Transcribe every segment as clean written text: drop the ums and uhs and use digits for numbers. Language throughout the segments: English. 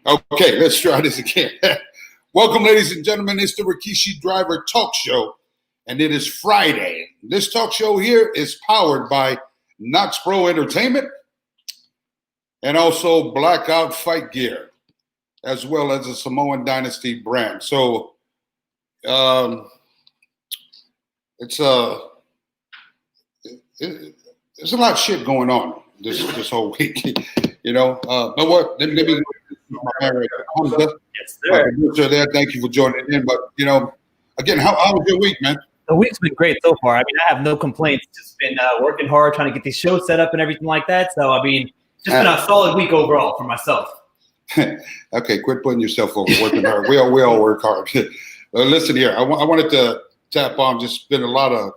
Okay, let's try this again. Welcome, ladies and gentlemen. It's the Rikishi Driver Talk Show, and it is Friday. This talk show here is powered by Knox Pro Entertainment and also Blackout Fight Gear, as well as a Samoan Dynasty brand. So it's there's a lot of shit going on this whole week, you know. But what? Let me my man right there. Yes, sir. There. Thank you for joining in. But you know, again, how was your week, man? The week's been great so far. I mean, I have no complaints. Just been working hard, trying to get these shows set up and everything like that. So, I mean, just been a solid week overall for myself. Okay, quit putting yourself over working hard. We all work hard. Listen here, I wanted to tap on. Just been a lot of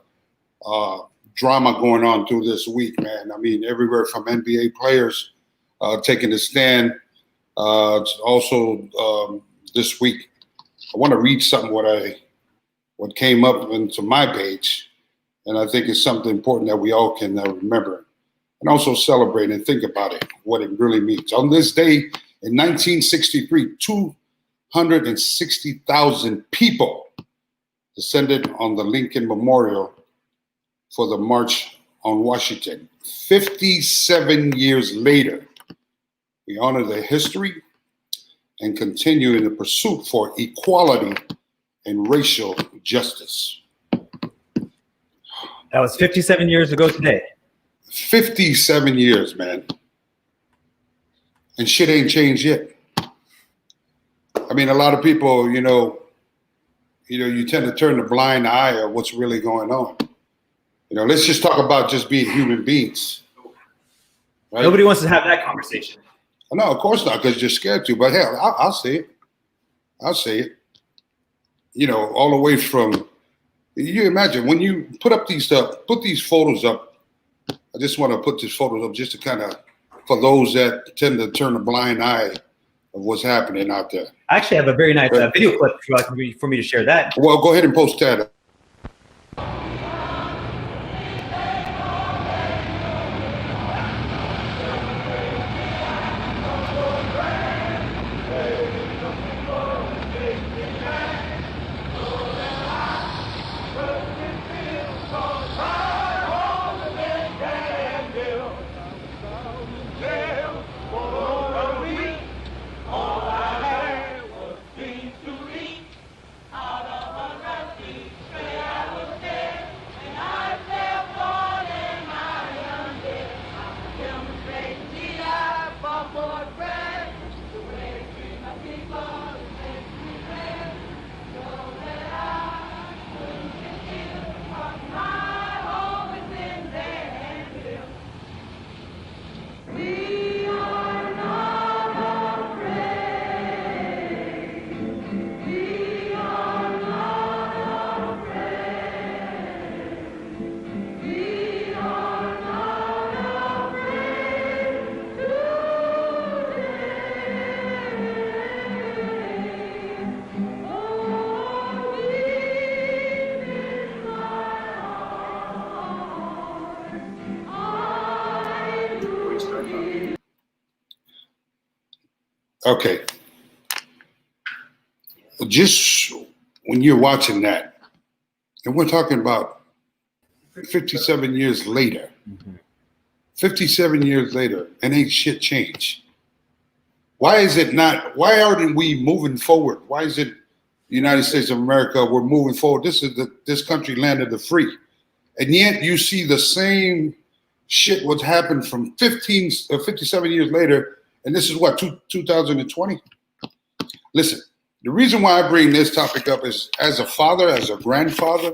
drama going on through this week, man. I mean, everywhere from NBA players taking a stand. Also, this week, I want to read something what came up into my page, and I think it's something important that we all can remember and also celebrate and think about it, what it really means. On this day in 1963, 260,000 people descended on the Lincoln Memorial for the March on Washington. 57 years later, we honor their history and continue in the pursuit for equality and racial justice. That was 57 years ago today. 57 years, man. And shit ain't changed yet. I mean, a lot of people, you tend to turn a blind eye at what's really going on. You know, let's just talk about just being human beings. Right? Nobody wants to have that conversation. No, of course not, because you're scared to. But hell, I'll say it. I'll say it. You know, all the way from, you imagine when you put these photos up. I just want to put these photos up just to kind of, for those that tend to turn a blind eye of what's happening out there. I actually have a very nice video clip for me to share that. Well, go ahead and post that. Okay. Just when you're watching that, and we're talking about 57 years later, 57 years later, and ain't shit changed. Why aren't we moving forward? Why is it the United States of America, we're moving forward? This is this country, land of the free. And yet you see the same shit what's happened from 57 years later. And this is what, 2020? Listen, the reason why I bring this topic up is as a father, as a grandfather,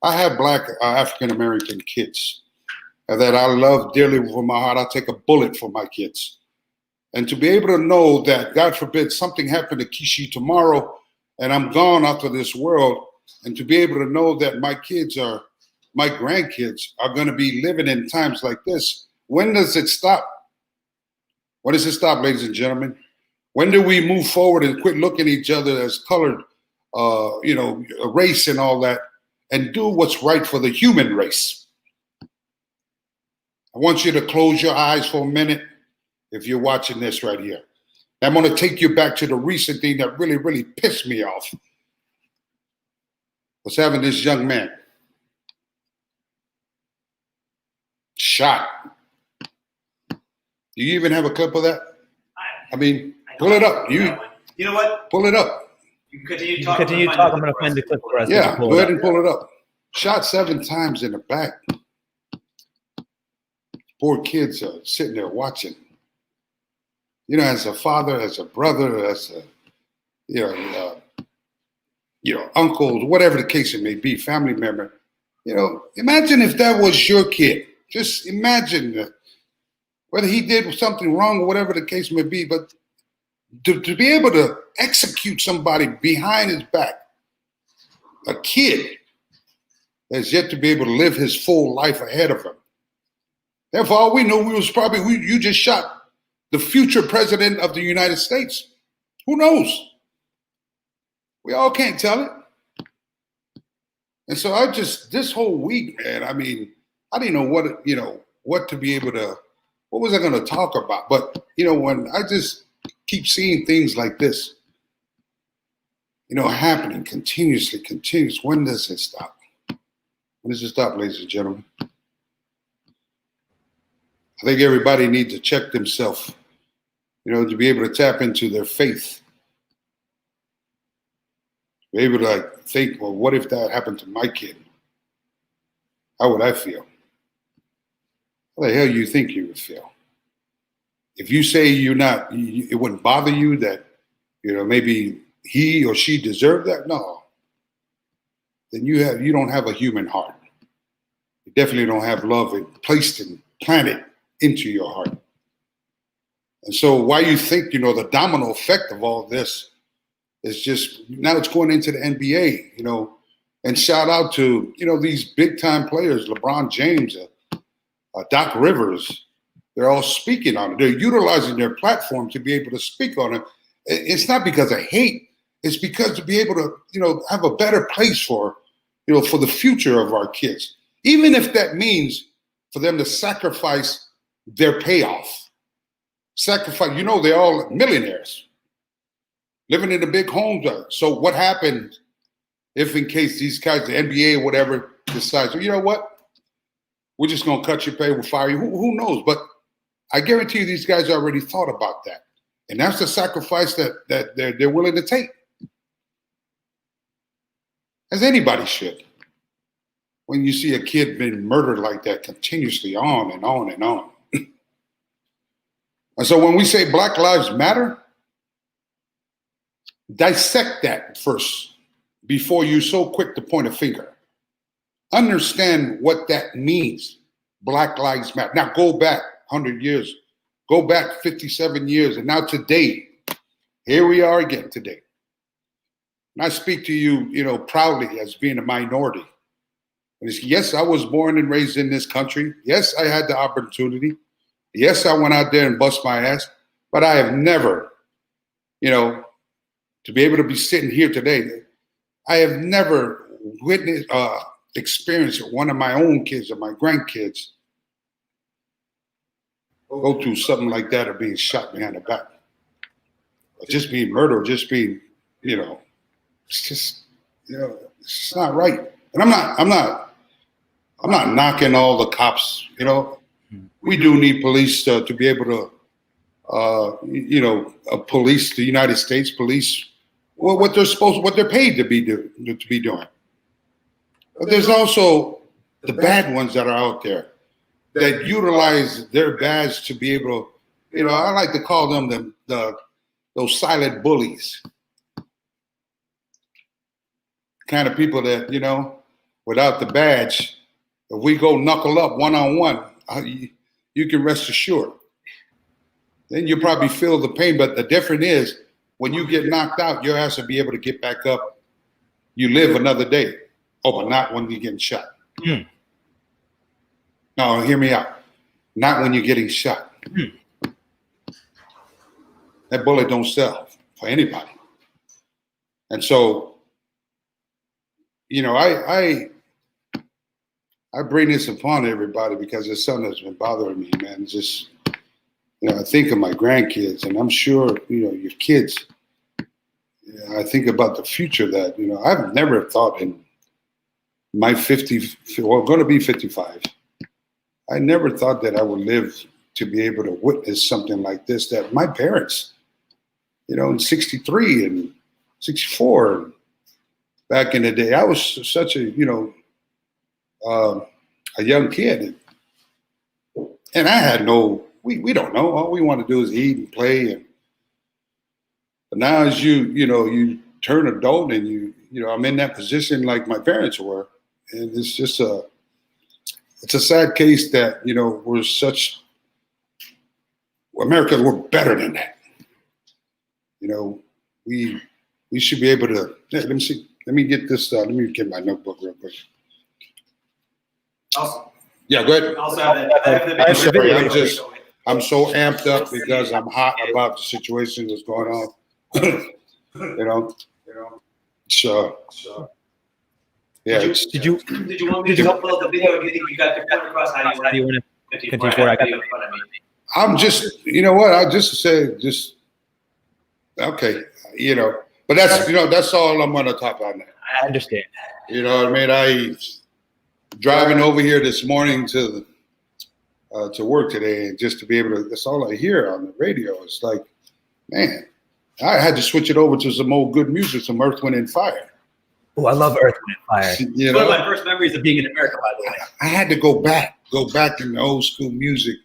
I have Black African-American kids that I love dearly with my heart. I'll take a bullet for my kids. And to be able to know that, God forbid, something happened to Kishi tomorrow and I'm gone out of this world, and to be able to know that my grandkids are going to be living in times like this, when does it stop? When does it stop, ladies and gentlemen? When do we move forward and quit looking at each other as colored, race and all that, and do what's right for the human race? I want you to close your eyes for a minute if you're watching this right here. I'm going to take you back to the recent thing that really, really pissed me off. Was having this young man shot. Do you even have a clip of that? I mean, pull it up. You know what? Pull it up. You continue talking. I'm going to find the clip for us. Yeah, go ahead and pull it up. Shot 7 times in the back. Poor kids are sitting there watching. You know, as a father, as a brother, as a uncles, whatever the case it may be, family member. You know, imagine if that was your kid. Just imagine whether he did something wrong or whatever the case may be, but to be able to execute somebody behind his back, a kid that's yet to be able to live his full life ahead of him. And for all we know, you just shot the future president of the United States. Who knows? We all can't tell it. And so this whole week, man, I mean, I didn't know what to be able to, what was I going to talk about? But, when I just keep seeing things like this, happening continuously, when does it stop? When does it stop, ladies and gentlemen? I think everybody needs to check themselves, to be able to tap into their faith. Be able to think, well, what if that happened to my kid? How would I feel? How the hell you think you would feel? If you say it wouldn't bother you that, maybe he or she deserved that, no. Then you don't have a human heart. You definitely don't have love placed and planted into your heart. And so why you think, the domino effect of all this is just, now it's going into the NBA, and shout out to, these big time players, LeBron James, Doc Rivers, they're all speaking on it. They're utilizing their platform to be able to speak on it. It's not because of hate. It's because to be able to, have a better place for the future of our kids. Even if that means for them to sacrifice their payoff. They're all millionaires living in the big homes. So what happens if in case these guys, the NBA or whatever, decides, you know what? We're just going to cut your pay, we'll fire you. Who knows? But I guarantee you these guys already thought about that. And that's the sacrifice that they're willing to take. As anybody should. When you see a kid being murdered like that continuously on and on and on. And so when we say Black Lives Matter, dissect that first before you're so quick to point a finger. Understand what that means, Black Lives Matter. Now go back 100 years, go back 57 years, and now today, here we are again today. And I speak to you, proudly as being a minority. And yes, I was born and raised in this country. Yes, I had the opportunity. Yes, I went out there and bust my ass, but I have never, to be able to be sitting here today, I have never experienced one of my own kids or my grandkids go through something like that or being shot behind the back. Or just being murdered, or just being, it's just, it's just not right. And I'm not knocking all the cops, We do need police to be able to, police the United States police, what they're paid to be doing. But there's also the bad ones that are out there that utilize their badge to be able to, I like to call them those silent bullies. Kind of people that, without the badge, if we go knuckle up one-on-one, you can rest assured. Then you probably feel the pain, but the difference is when you get knocked out, your ass will be able to get back up. You live another day. Oh, but not when you're getting shot. Mm. No, hear me out. Not when you're getting shot. Mm. That bullet don't sell for anybody. And so, I bring this upon everybody because it's something that's been bothering me, man. I think of my grandkids, and I'm sure, your kids. I think about the future that, I've never thought in my going to be 55. I never thought that I would live to be able to witness something like this, that my parents, in 63 and 64, back in the day, I was such a young kid. And I had we don't know. All we want to do is eat and play. But now as you turn adult and I'm in that position like my parents were. And it's just it's a sad case that, America, we're better than that. We should be able to, let me see. Let me get this, let me get my notebook real quick. Awesome. Yeah, go ahead. Also, I'm sorry, I'm so amped up because I'm hot about the situation that's going on. So, yeah. Did you want me to upload the video? Or do you think you got your point across? How do you want to continue forward? I got it in front of me. I'm just, I just say, okay, but that's all I'm going to talk about now. I understand. You know what I mean? I driving over here this morning to work today, and just to be able to, that's all I hear on the radio. It's like, man, I had to switch it over to some old good music, some Earth, Wind, and Fire. Oh, I love Earth, Wind, and Fire. One of my first memories of being in America, by the way. I had to go back in the old school music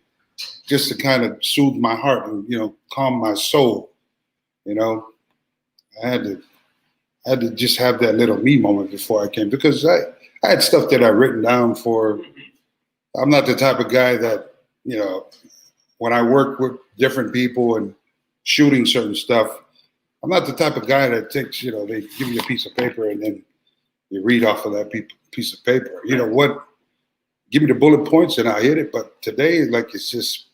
just to kind of soothe my heart and, calm my soul. I had to just have that little me moment before I came, because I had stuff that I written down for. I'm not the type of guy that, when I work with different people and shooting certain stuff, I'm not the type of guy that takes, they give you a piece of paper and then you read off of that piece of paper. You know what? Give me the bullet points and I'll hit it. But today, it's just,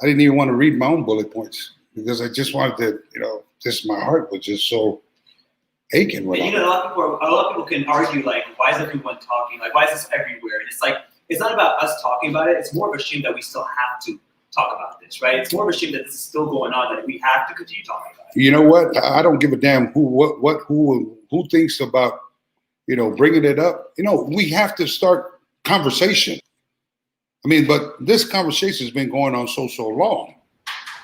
I didn't even want to read my own bullet points because I just wanted to, just my heart was just so aching. And a lot of people can argue, why is everyone talking? Why is this everywhere? And it's it's not about us talking about it. It's more of a shame that we still have to talk about this, right? It's more of a shame that this is still going on, that we have to continue talking about it. You know what? I don't give a damn who thinks about, bringing it up. We have to start conversation. I mean, but this conversation has been going on so long.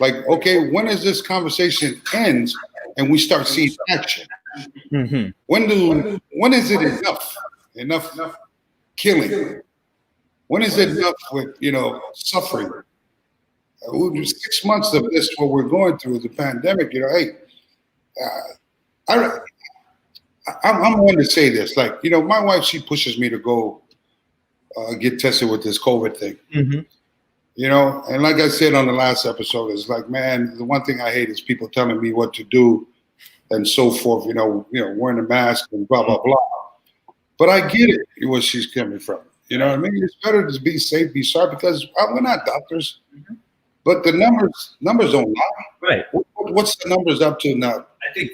Okay, when is this conversation ends and we start seeing action? Mm-hmm. When is it enough killing? When is it enough with suffering? 6 months of this, what we're going through, the pandemic. I'm one to say this. My wife, she pushes me to go get tested with this COVID thing. Mm-hmm. And like I said on the last episode, it's man, the one thing I hate is people telling me what to do and so forth. Wearing a mask and blah blah blah. But I get it where she's coming from. You know what I mean? It's better to be safe, be sorry, because we're not doctors. Mm-hmm. But the numbers don't lie. Right. What's the numbers up to now? I think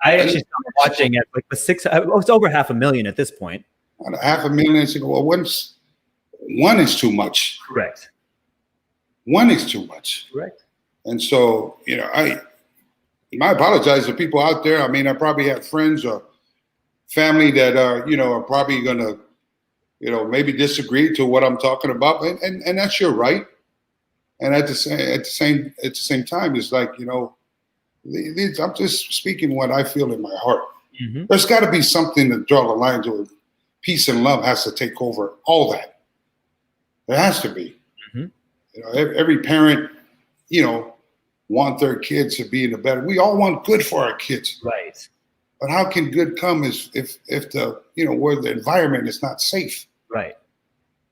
I actually started watching at the it's over 500,000 at this point. 500,000. Well, one is too much. Correct. One is too much. Correct. And so, I apologize to people out there. I mean, I probably have friends or family that are probably gonna, maybe disagree to what I'm talking about, and that's your right. And at the same time, it's I'm just speaking what I feel in my heart. Mm-hmm. There's got to be something to draw the lines where peace and love has to take over all that. There has to be. Mm-hmm. Every parent, want their kids to be in a better. We all want good for our kids, right? But how can good come if the where the environment is not safe, right?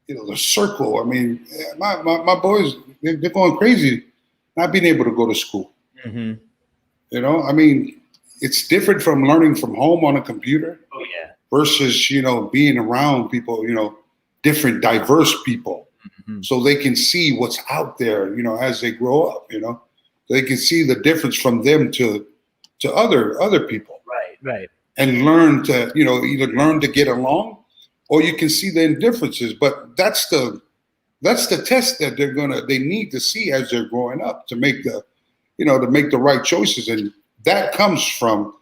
The circle. I mean, my boys, they're going crazy, not being able to go to school. Mm-hmm. I mean, it's different from learning from home on a computer. Oh yeah. Versus being around people, different diverse people, mm-hmm. so they can see what's out there. As they grow up, they can see the difference from them to other people. Right. And learn to either learn to get along, or you can see the indifferences. But that's the That's the test that they need to see as they're growing up to make the, to make the right choices. And that comes from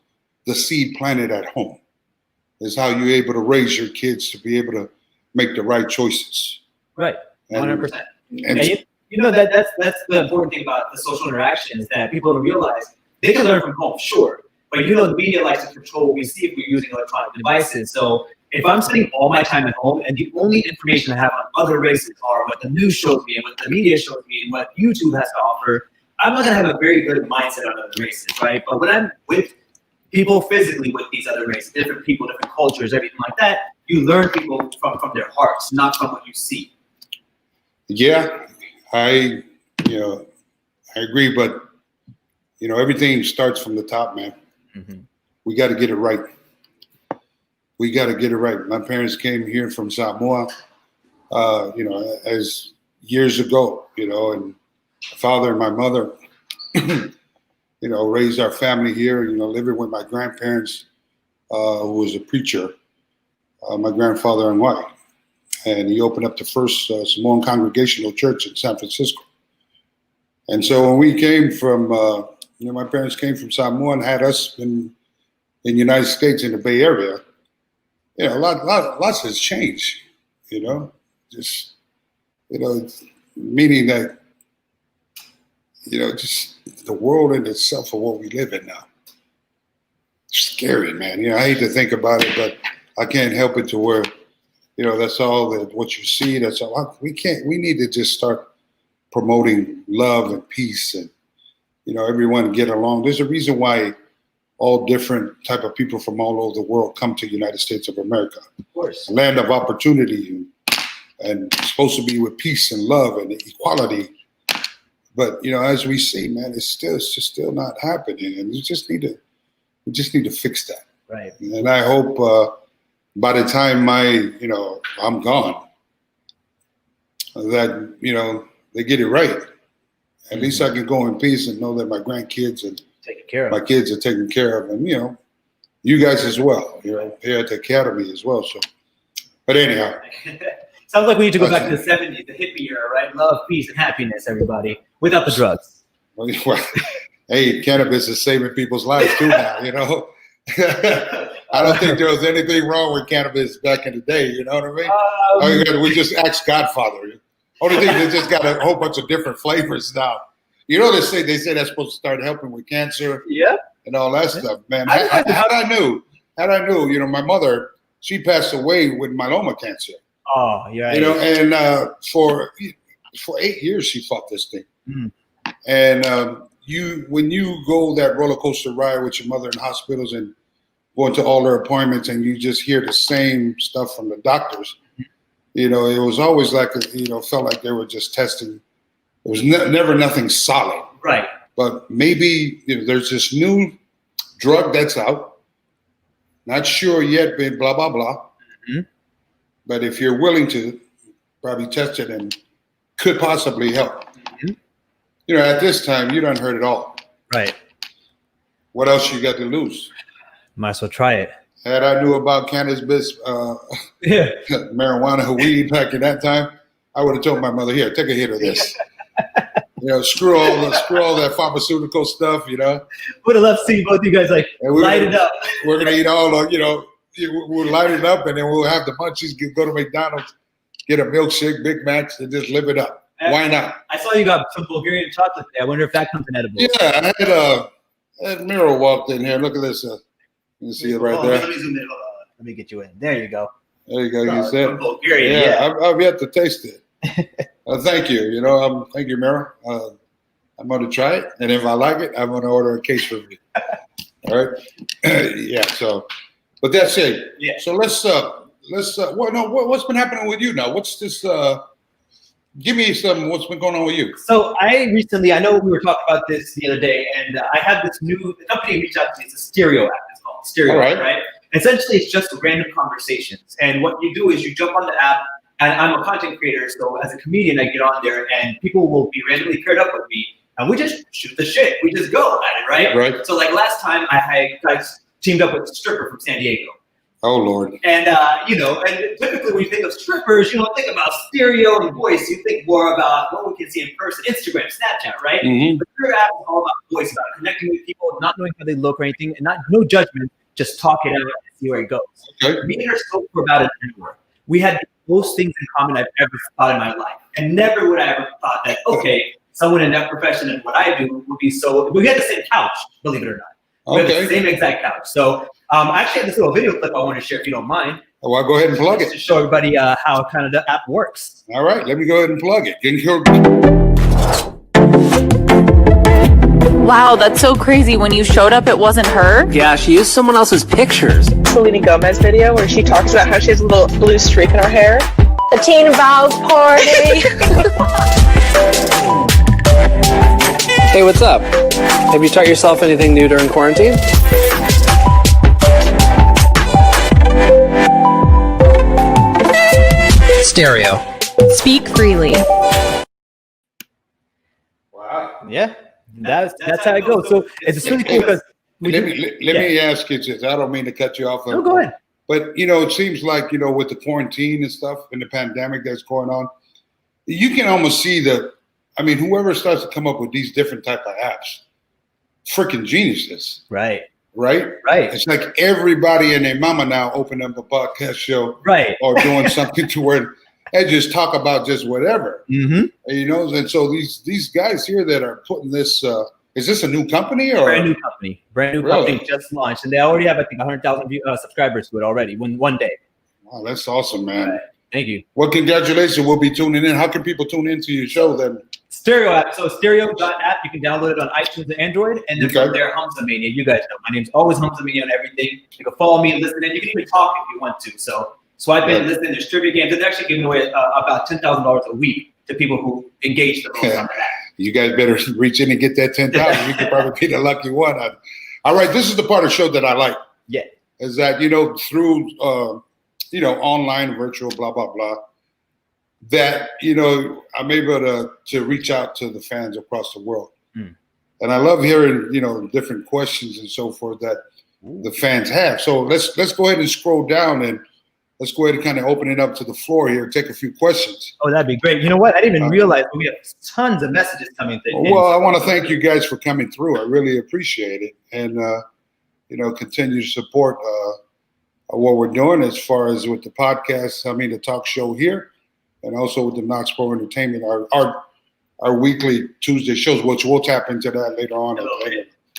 the seed planted at home. Is how you're able to raise your kids to be able to make the right choices. Right, 100%. And that's the important thing about the social interaction is that people don't realize they can learn from home, sure. But the media likes to control what we see if we're using electronic devices. So if I'm spending all my time at home and the only information I have on other races are what the news shows me and what the media shows me and what YouTube has to offer, I'm not going to have a very good mindset on other races, right? But when I'm with people physically with these other races, different people, different cultures, everything like that, you learn people from their hearts, not from what you see. Yeah, I agree, but everything starts from the top, man. Mm-hmm. We got to get it right. We got to get it right. My parents came here from Samoa, as years ago, and my father and my mother, raised our family here, living with my grandparents, who was a preacher, my grandfather in white. And he opened up the first Samoan Congregational Church in San Francisco. And so when we came from, my parents came from Samoa and had us in the United States in the Bay Area. Lots has changed, just, meaning that, just the world in itself of what we live in now. It's scary, man. I hate to think about it, but I can't help it to where, that's all that what you see. That's all. We need to just start promoting love and peace and, everyone get along. There's a reason why all different type of people from all over the world come to the United States of America. Of course. A land of opportunity and supposed to be with peace and love and equality. But, as we see, man, it's just still not happening. And we just need to fix that. Right. And I hope by the time I'm gone, that, they get it right. At least I can go in peace and know that my grandkids and my kids are taken care of. And, you guys as well, here at the Academy as well. So, but anyhow. Sounds like we need to go back to the 70s, the hippie era, right? Love, peace, and happiness, everybody, without the drugs. Well, hey, cannabis is saving people's lives too now, I don't think there was anything wrong with cannabis back in the day, you know what I mean? We just asked Godfather. Only thing, they just got a whole bunch of different flavors now. They say that's supposed to start helping with cancer and all that stuff, man. Had I knew, my mother, she passed away with myeloma cancer. Oh, yeah. And for 8 years she fought this thing. Mm. And when you go that roller coaster ride with your mother in hospitals and going to all her appointments and you just hear the same stuff from the doctors, it was always like, felt like they were just testing. It was never nothing solid. Right. But maybe there's this new drug that's out. Not sure yet, but blah, blah, blah. Mm-hmm. But if you're willing to probably test it and could possibly help. Mm-hmm. At this time, you done heard it all. Right. What else you got to lose? Might as well try it. Had I knew about cannabis, marijuana, weed back in that time, I would have told my mother, here, take a hit of this. Screw all that pharmaceutical stuff, Would have loved to see both you guys light it up. We're going to eat all the, we'll light it up and then we'll have the munchies, go to McDonald's, get a milkshake, Big Macs, and just live it up. Why not? I saw you got some Bulgarian chocolate there. I wonder if that comes in edibles. Yeah, I had Miro walked in here. Look at this. You see it right there? Let me zoom in. Let me get you in. There you go. There you go. You said Bulgarian. Yeah, I've yet to taste it. Thank you. Thank you, Miro. I'm going to try it, and if I like it, I'm going to order a case for me. All right. Yeah. So, but that's it. Yeah. So let's. What's been happening with you now? What's this? Give me what's been going on with you? So I know we were talking about this the other day, and I have this the company reached out to me. It's a stereo app. It's called Stereo App, right? Essentially, it's just random conversations. And what you do is you jump on the app, and I'm a content creator, so as a comedian, I get on there, and people will be randomly paired up with me, and we just shoot the shit. We just go at it, right? Right. So like last time, I teamed up with a stripper from San Diego. Oh Lord. And and typically when you think of strippers, you don't think about stereo and voice. You think more about what we can see in person, Instagram, Snapchat, right? Mm-hmm. But your app is all about voice, about connecting with people, not knowing how they look or anything, and no judgment, just talk it out and see where it goes. Okay. Me and her spoke for about an hour. We had most things in common I've ever thought in my life, and never would I ever thought that someone in that profession and what I do would be so. We had the same couch, believe it or not. We have the same exact couch. So I actually have this little video clip I want to share if you don't mind. Oh, well, go ahead and plug it to show everybody how kind of the app works. All right, let me go ahead and plug it. Wow, that's so crazy. When you showed up, it wasn't her. Yeah, she used someone else's pictures. Selena Gomez video where she talks about how she has a little blue streak in her hair. The teen vows party. Hey, what's up? Have you taught yourself anything new during quarantine? Stereo. Speak freely. Wow. Yeah, that's how it goes. So it's really cool because let me ask you this. I don't mean to cut you off. No, go ahead. But it seems like with the quarantine and stuff and the pandemic that's going on, you can almost see whoever starts to come up with these different type of apps, freaking geniuses. Right. Right? Right. It's like everybody and their mama now open up a podcast show, right, or doing something to where they just talk about just whatever. Mm-hmm. And so these guys here that are putting this, is this a new company or brand new company just launched, and they already have 100,000 subscribers to it already. One day. Wow, that's awesome, man. Right. Thank you. Well, congratulations. We'll be tuning in. How can people tune into your show then? Stereo app. So stereo.app. You can download it on iTunes and Android. And then from there, Hamza Mania. You guys know. My name's always Hamza Mania on everything. You can follow me and listen in. You can even talk if you want to. So swipe in, listen. There's trivia games. They're actually giving away about $10,000 a week to people who engage the most on that app. You guys better reach in and get that 10,000. You could probably be the lucky one. All right. This is the part of the show that I like. Yeah. Is that, through, online, virtual, blah, blah, blah, that, I'm able to reach out to the fans across the world. And I love hearing, different questions and so forth that the fans have. So let's go ahead and scroll down and let's go ahead and kind of open it up to the floor here, take a few questions. Oh, that'd be great. You know what? I didn't even realize we have tons of messages coming through. Well, I want to thank you guys for coming through. I really appreciate it. And, continue to support what we're doing as far as with the podcast, the talk show here, and also with the Knox Pro Entertainment, our weekly Tuesday shows, which we'll tap into that later on.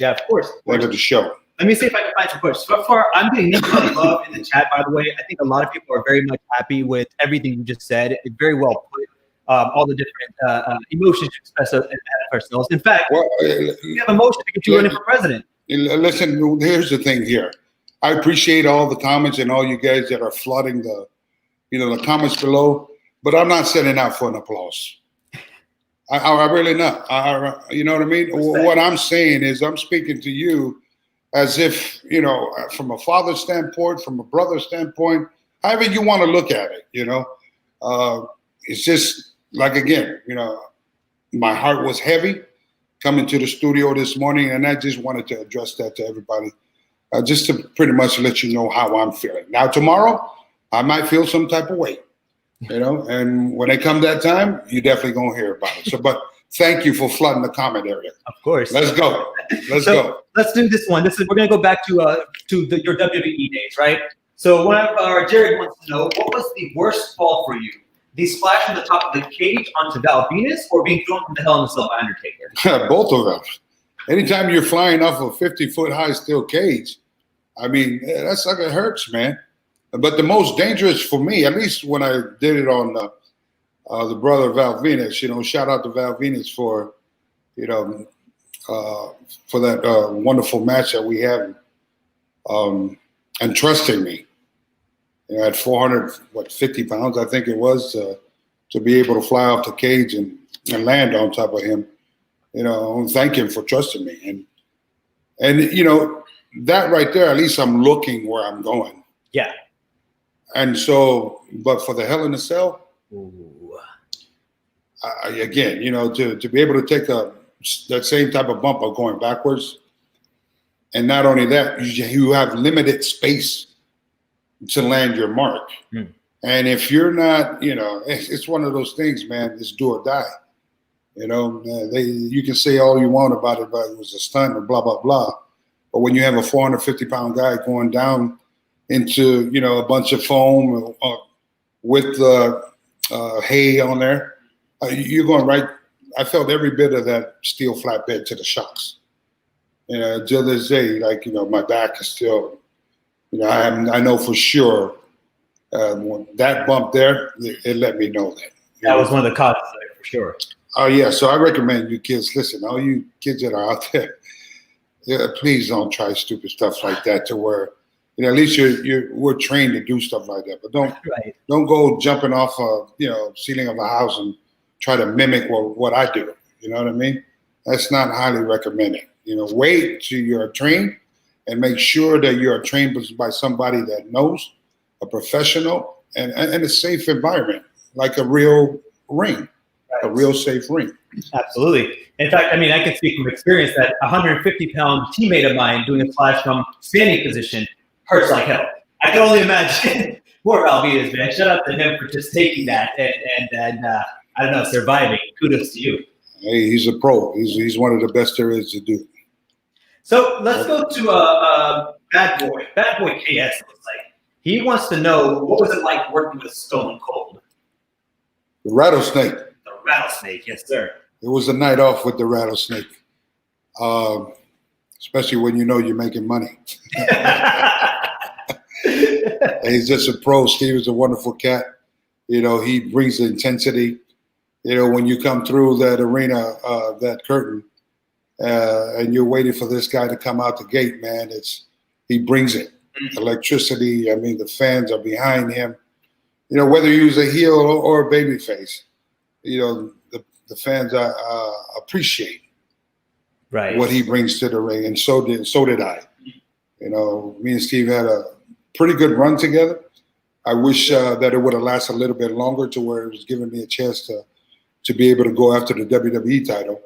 Yeah, of course. Later the show. Let me see if I can find some questions. So far, I'm getting nothing but love in the chat, by the way. I think a lot of people are very much happy with everything you just said. It's very well put. All the different emotions you express ourselves. In fact, we have emotions to get you running for president. Listen, here's the thing here. I appreciate all the comments and all you guys that are flooding the comments below, but I'm not setting out for an applause. I really not. You know what I mean? What I'm saying is I'm speaking to you as if, from a father's standpoint, from a brother's standpoint, however you want to look at it, it's just like, again, my heart was heavy coming to the studio this morning, and I just wanted to address that to everybody, just to pretty much let you know how I'm feeling. Now, tomorrow, I might feel some type of way, and when it comes that time, you definitely going to hear about it. So, but thank you for flooding the comment area. Of course. Let's go. Let's go. Let's do this one. We're going to go back to your WWE days, right? So one of Jared wants to know, what was the worst fall for you? The splash from the top of the cage onto Val Venus, or being thrown from the Hell in a Cell by Undertaker? Both of them. Anytime you're flying off a 50-foot high steel cage, that's like it hurts, man. But the most dangerous for me, at least when I did it on the brother Val Venus, shout out to Val Venus for, for that wonderful match that we had, and trusting me. At 450 pounds, I think it was, to be able to fly off the cage and land on top of him. Thank him for trusting me. And that right there, at least I'm looking where I'm going. Yeah. And so, but for the Hell in a Cell, again, to be able to take that same type of bump of going backwards, and not only that, you have limited space to land your mark. Mm. And if you're not, it's one of those things, man. It's do or die. You can say all you want about it, but it was a stunt or blah blah blah. But when you have a 450-pound guy going down into a bunch of foam with hay on there, you're going right. I felt every bit of that steel flatbed to the shocks. Till this day, my back is still. I know for sure that bump there, it let me know that. That was one of the causes of it, for sure. Oh yeah, so I recommend you kids. Listen, all you kids that are out there, please don't try stupid stuff like that. To where, at least we're trained to do stuff like that. But don't go jumping off ceiling of a house and try to mimic what I do. You know what I mean? That's not highly recommended. Wait till you're trained and make sure that you're trained by somebody that knows, a professional, and a safe environment, like a real ring. A real safe ring. Absolutely. In fact, I can speak from experience that a 150-pound teammate of mine doing a splash from standing position hurts like hell. I can only imagine. Poor Alvidas, man. Shout out to him for just taking that and I don't know, surviving. Kudos to you. Hey, he's a pro. He's one of the best there is to do. So let's go to Bad Boy KS. Looks like he wants to know, what was it like working with Stone Cold? The rattlesnake. Rattlesnake, yes, sir. It was a night off with the rattlesnake, especially when you're making money. And he's just a pro. Steve is a wonderful cat. He brings the intensity. When you come through that arena, that curtain, and you're waiting for this guy to come out the gate, man, he brings it. Electricity. The fans are behind him. Whether he was a heel or a baby face. The fans appreciate what he brings to the ring, and so did I. Me and Steve had a pretty good run together. I wish that it would have lasted a little bit longer, to where it was giving me a chance to be able to go after the WWE title,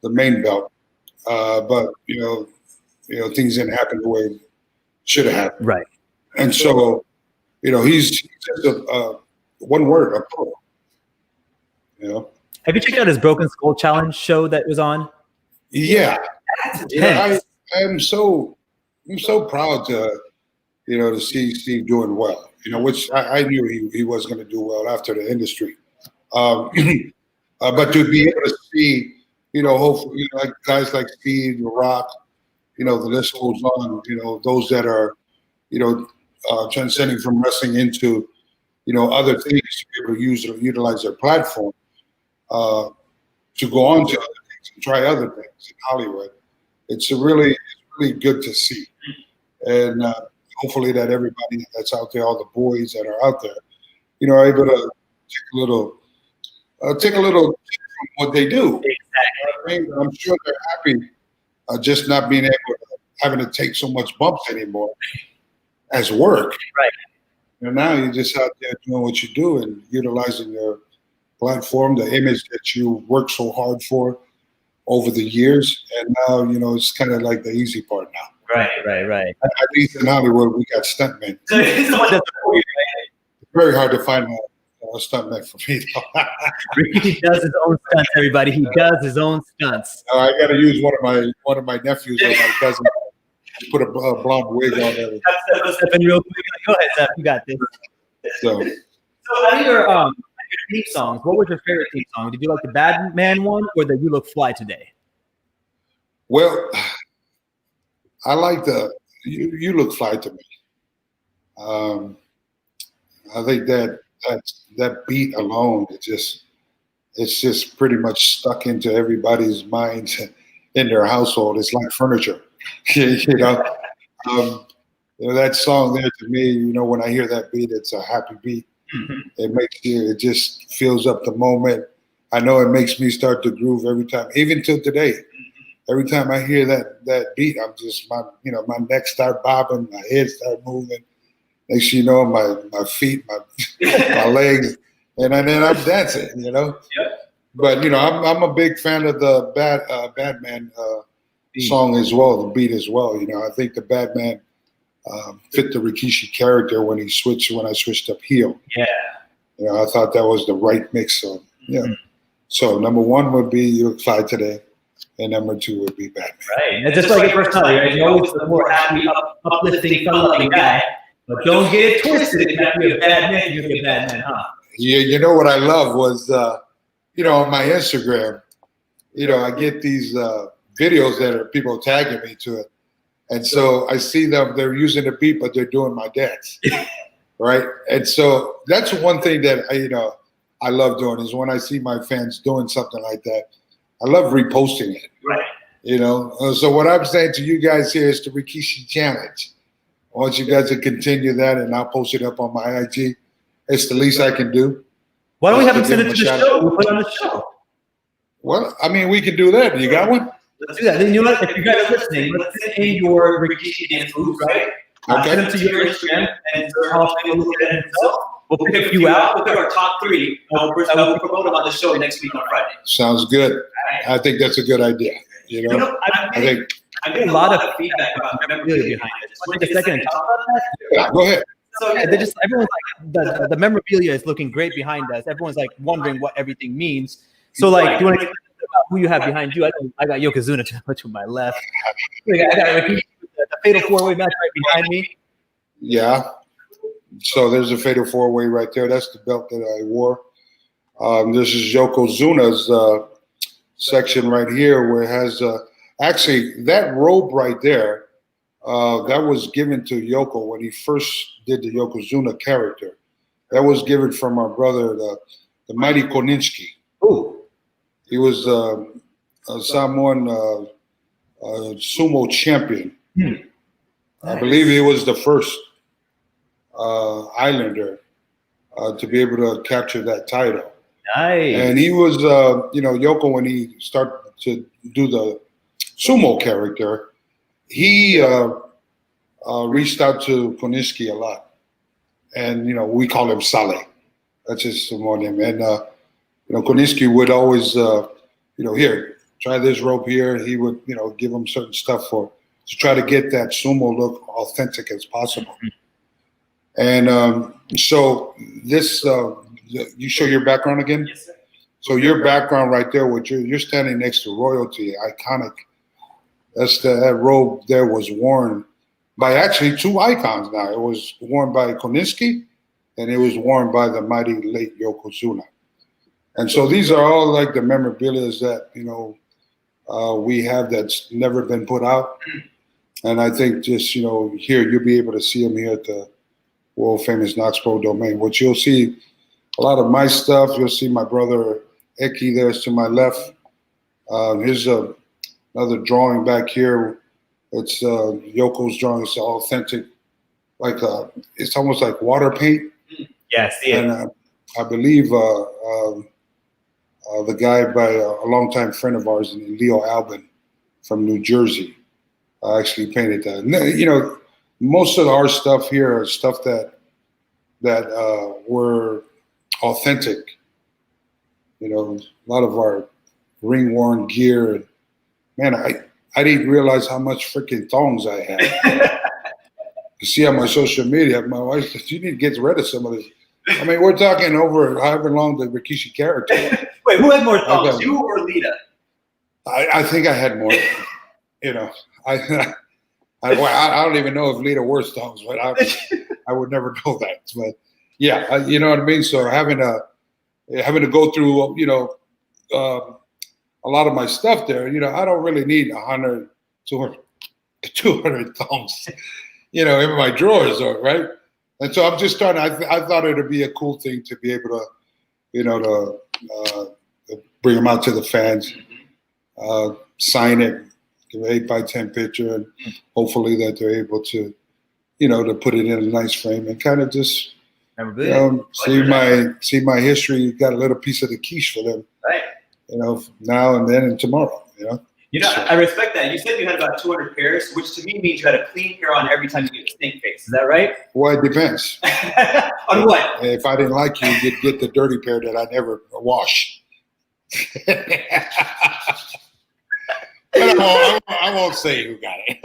the main belt. But things didn't happen the way it should have happened. Right. And so, he's just one word, a pro. Have you checked out his Broken Skull Challenge show that was on? Yeah. I'm so proud to see Steve doing well. Which I knew he was going to do well after the industry. But to be able to see, hopefully, like guys like Steve, The Rock, the list goes on. Those that are, transcending from wrestling into, other things, to be able to utilize their platform. To go on to other things and try other things in Hollywood. It's really good to see. And hopefully that everybody that's out there, all the boys that are out there, are able to take a little from what they do. Exactly. I'm sure they're happy just not being able to, having to take so much bumps anymore as work. Right. And now you're just out there doing what you do and utilizing your platform, the image that you worked so hard for over the years, and now it's kind of like the easy part now. Right. At least in Hollywood, we got stuntmen. It's very hard to find a stuntman for me. Rikishi does his own stunts. Everybody, he does his own stunts. I got to use one of my nephews or my cousin to put a blonde wig on there. Step in real quick. Go ahead, Steph. You got this. So out of your theme songs, what was your favorite theme song? Did you like the Bad Man one or the You Look Fly Today? Well, I like the You Look Fly to Me. I think that beat alone, it's just pretty much stuck into everybody's minds in their household. It's like furniture, that song there to me, when I hear that beat, it's a happy beat. It just fills up the moment. I know it makes me start to groove every time, even till today. Every time I hear that beat, I'm just my neck start bobbing, my head start moving. Next thing you know, my feet, my legs, and then I'm dancing. Yep. But I'm a big fan of the Batman song as well, the beat as well. I think the Batman fit the Rikishi character when I switched up heel. Yeah. I thought that was the right mix. So yeah. Mm-hmm. So number one would be You Look Fly Today, and number two would be Batman. Right. It's just like your personality, right? You're always the more happy, uplifting, fun-loving guy. But don't get it twisted. If you have to be a bad man, you'll be a bad man, huh? Yeah, you know what I love was, on my Instagram, I get these videos that are people tagging me to it. And so I see them, they're using the beat, but they're doing my dance. Right? And so that's one thing that, I love doing is when I see my fans doing something like that, I love reposting it. Right. So what I'm saying to you guys here is the Rikishi Challenge. I want you guys to continue that, and I'll post it up on my IG. It's the least I can do. Why don't we have him Just send to it give to him the a show? We'll put it on the show. Well, I mean, we can do that. You got one? Let's do that. Then you know what? If you guys are listening, let's send in your Rikishi dance moves, right? Okay. Send them to your Instagram, and I'll take a look at it himself. We'll pick a few out. We'll pick our top 3. We'll promote them on the show next week on Friday. Sounds good. I think that's a good idea. I'm getting a lot of feedback about the memorabilia behind it. Want to take a second and talk about that? Yeah, go ahead. So Yeah, everyone's like the memorabilia is looking great behind us. Everyone's like wondering what everything means. So like, do you want to explain about who you have behind you? I got Yokozuna to my left. I got Rikishi, the Fatal 4-Way match right behind me. Yeah. So there's a Fatal 4-Way right there. That's the belt that I wore. This is Yokozuna's section right here, where it has actually that robe right there. That was given to Yoko when he first did the Yokozuna character. That was given from our brother, the mighty Koninsky. Ooh. He was a Samoan sumo champion. Nice. I believe he was the first Islander to be able to capture that title. Nice. And he was, Yoko, when he started to do the sumo character, he reached out to Koninsky a lot. And, we call him Sale. That's his Samoan name. And, Koninsky would always, here, try this rope here. He would, give him certain stuff to try to get that sumo look authentic as possible. And so this, you show your background again? Yes, sir. So your background right there, you're standing next to royalty, iconic. That robe there was worn by actually 2 icons now. It was worn by Koninsky, and it was worn by the mighty late Yokozuna. And so these are all like the memorabilia that, we have that's never been put out. And I think just, here, you'll be able to see them here at the world famous Knox Pro Domain, which you'll see a lot of my stuff. You'll see my brother Eki there's to my left. Here's another drawing back here. It's Yoko's drawing. It's authentic, it's almost like water paint. Yeah, see it. And I believe the guy by a longtime friend of ours, Leo Albin from New Jersey, actually painted that. Most of our stuff here are stuff that were authentic. A lot of our ring-worn gear. And, man, I didn't realize how much freaking thongs I had. You see on my social media, my wife said, you need to get rid of some of this. I mean, we're talking over however long the Rikishi character. Wait, who had more thongs, you or Lita? I think I had more. I don't even know if Lita wore thongs, but I would never know that. But yeah, you know what I mean. So having to go through, a lot of my stuff there, I don't really need 100, 200 thongs, in my drawers, right? And so I'm just starting. I thought it'd be a cool thing to be able to, to bring them out to the fans, sign it, give an 8x10 picture, and hopefully that they're able to, to put it in a nice frame and kind of just, see my history. Got a little piece of the quiche for them, right? Now and then and tomorrow. I respect that. You said you had about 200 pairs, which to me means you had a clean pair on every time you get a snake face. Is that right? Well, it depends. On what? If I didn't like you, you'd get the dirty pair that I never wash. But I won't say who got it.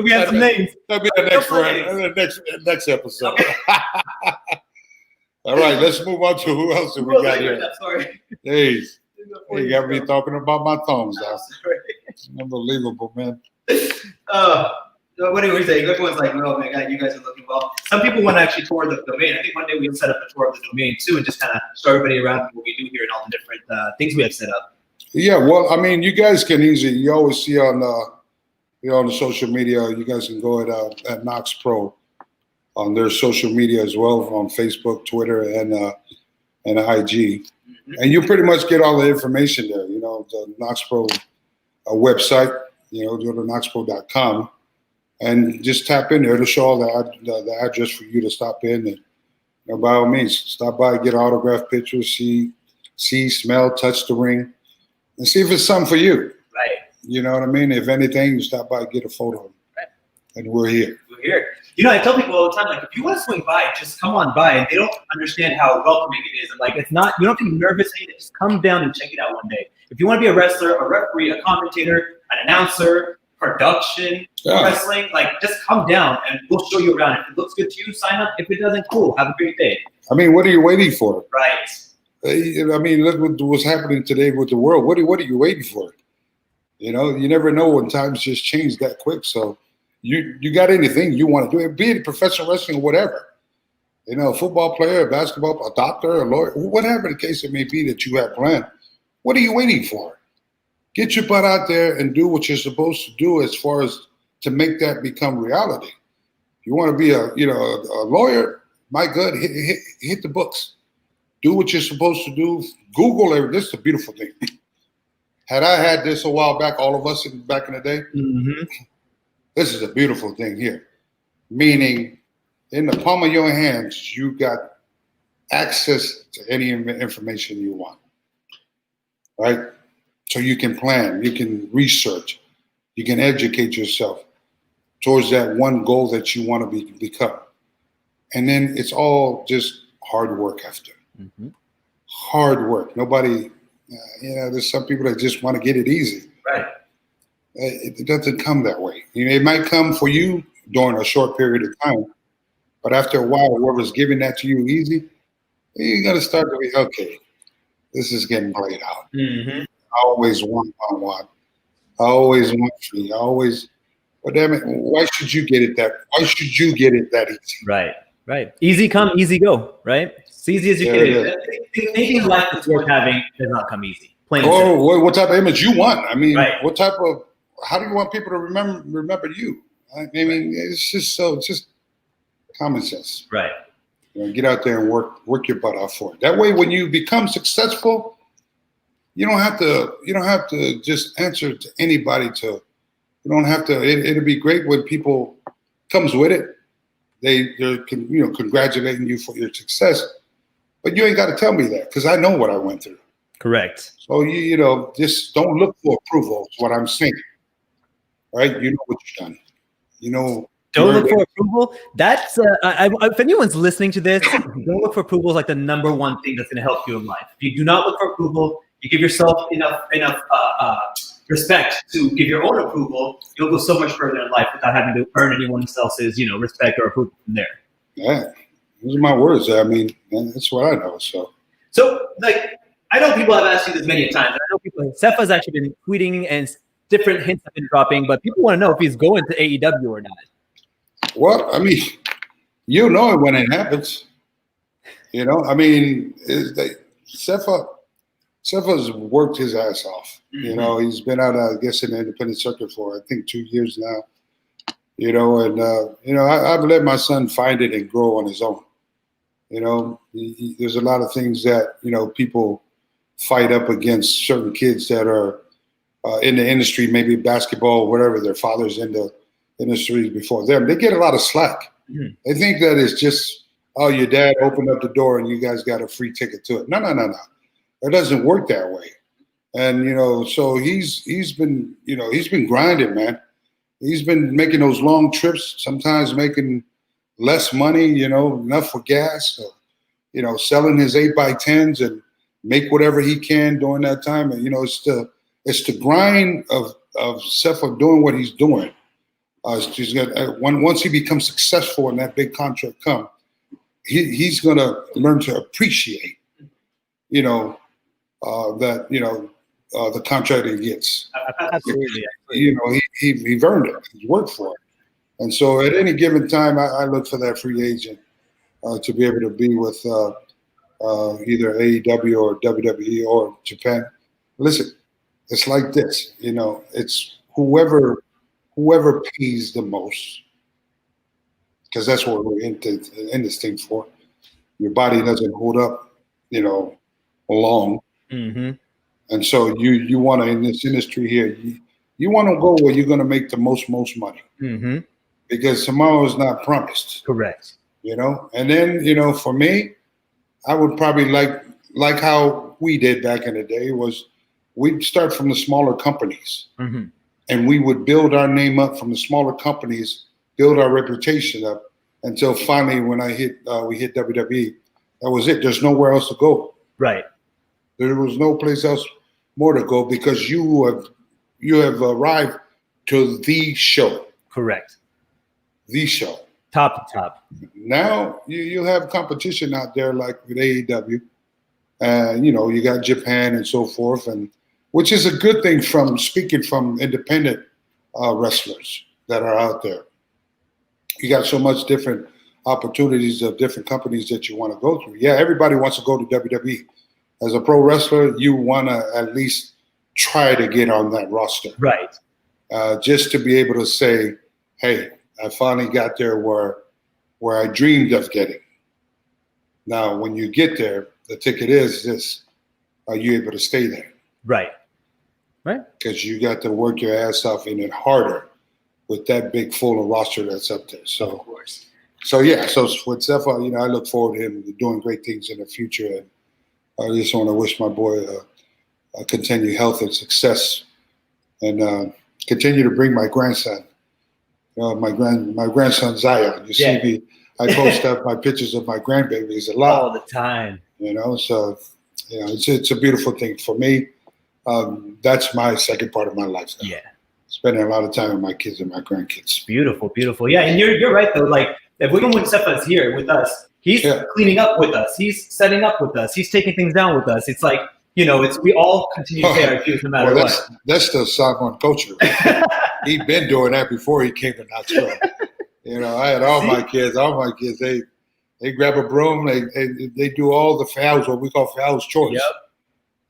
We have some names. That'll be the next episode. Okay. All right, let's move on to who else do we got here. Sorry. Hey, you got me talking about my thumbs now. Sorry. Unbelievable, man. What do we say? Everyone's like, oh my God, you guys are looking well. Some people want to actually tour the domain. I think one day we'll set up a tour of the domain too and just kind of show everybody around what we do here and all the different things we have set up. Yeah, well, I mean, you guys can easily, you always see on on the social media, you guys can go at Knox Pro on their social media as well, on Facebook, Twitter, and IG. Mm-hmm. And you pretty much get all the information there, the Knox Pro website, go to knoxpro.com and just tap in there. It'll show all the address for you to stop in. And by all means, stop by, get an autographed picture, see, smell, touch the ring, and see if it's something for you. Right. You know what I mean? If anything, you stop by, get a photo. Right. And we're here. We're here. I tell people all the time, like, if you want to swing by, just come on by. And they don't understand how welcoming it is. And like, it's not, you don't have to be nervous. Just come down and check it out one day. If you want to be a wrestler, a referee, a commentator, an announcer, production, wrestling, like, just come down and we'll show you around. If it looks good to you, sign up. If it doesn't, cool. Have a great day. I mean, what are you waiting for? Right. I mean, look what's happening today with the world. What are you waiting for? You never know when times just change that quick. So you got anything you want to do, be it professional wrestling or whatever. A football player, a basketball, a doctor, a lawyer, whatever the case it may be that you have planned. What are you waiting for? Get your butt out there and do what you're supposed to do as far as to make that become reality. You want to be a lawyer, my God, hit the books. Do what you're supposed to do. Google everything. This is a beautiful thing. Had I had this a while back, all of us back in the day, This is a beautiful thing here. Meaning, in the palm of your hands, you got access to any information you want, right? So you can plan, you can research, you can educate yourself towards that one goal that you want to become. And then it's all just hard work after. Mm-hmm. Hard work. Nobody, there's some people that just want to get it easy. Right. It doesn't come that way. It might come for you during a short period of time, but after a while, whoever's giving that to you easy, you're going to start to be, okay, this is getting played out. Mm-hmm. I always want. I always want free. But damn it, why should you get it that easy? Right. Easy come, easy go, right? It's easy as you get it. Maybe life that's worth having does not come easy. Plain and simple. What type of image you want? I mean, right. How do you want people to remember you? I mean, it's just common sense. Right. Get out there and work your butt off for it. That way, when you become successful, you don't have to just answer to anybody. You don't have to. It'll be great when people comes with it. They're congratulating you for your success, but you ain't got to tell me that because I know what I went through. Correct. So just don't look for approval. Is what I'm saying. Right? You know what you've done. Don't look for approval. That's if anyone's listening to this, don't look for approval is like the number one thing that's going to help you in life. If you do not look for approval, you give yourself enough respect to give your own approval, you'll go so much further in life without having to earn anyone else's respect or approval from there. Yeah, those are my words. I mean, that's what I know. So like, I know people have asked you this many times. I know people. Sefa's actually been tweeting and different hints have been dropping, but people want to know if he's going to AEW or not. Well, I mean, you know it when it happens. I mean, Sefa's worked his ass off. Mm-hmm. He's been out, I guess, in the independent circuit for, I think, 2 years now. I've let my son find it and grow on his own. There's a lot of things that, people fight up against certain kids that are in the industry, maybe basketball, whatever, their father's in the industry before them. They get a lot of slack. Mm-hmm. They think that it's just, your dad opened up the door and you guys got a free ticket to it. No. It doesn't work that way. And, so he's been grinding, man. He's been making those long trips, sometimes making less money, enough for gas, selling his 8x10s and make whatever he can during that time. And, it's the grind of Sefa doing what he's doing She's got once he becomes successful and that big contract come, he's going to learn to appreciate, the contract he gets. Absolutely. He's earned it. He's worked for it. And so at any given time, I look for that free agent to be able to be with either AEW or WWE or Japan. Listen, it's like this, it's whoever pays the most, because that's what we're in this thing for. Your body doesn't hold up, long. Mm-hmm. And so you want to, in this industry here, you want to go where you're going to make the most money. Mm-hmm. Because tomorrow is not promised. Correct. And then, for me, I would probably like how we did back in the day was we'd start from the smaller companies. Mm-hmm. And we would build our name up from the smaller companies, build our reputation up until finally when we hit WWE, that was it. There's nowhere else to go. Right. There was no place else more to go because you have arrived to the show. Correct. The show. Top to top. Now you have competition out there like with AEW. You got Japan and so forth, and which is a good thing from speaking from independent wrestlers that are out there. You got so much different opportunities of different companies that you want to go through. Yeah, everybody wants to go to WWE. As a pro wrestler, you want to at least try to get on that roster. Right. Just to be able to say, hey, I finally got there where I dreamed of getting. Now, when you get there, the ticket is this. Are you able to stay there? Right. Right. Because you got to work your ass off in it harder with that big full of roster that's up there. So, of course. So with Zephyr, I look forward to him doing great things in the future. And I just want to wish my boy continued health and success, and continue to bring my grandson, my grandson Zion. You see me, I post up my pictures of my grandbabies a lot all the time. So it's a beautiful thing for me. That's my second part of my life now. Yeah. Spending a lot of time with my kids and my grandkids. Beautiful, beautiful. Yeah, and you're right though. Like if William Wincepa's here with us, he's cleaning up with us. He's setting up with us. He's taking things down with us. It's like, we all continue to pay our dues no matter what. That's still Saigon culture. Right? He'd been doing that before he came to Knoxville. I had all my kids. They grab a broom. They do all the fouls, what we call fouls chores.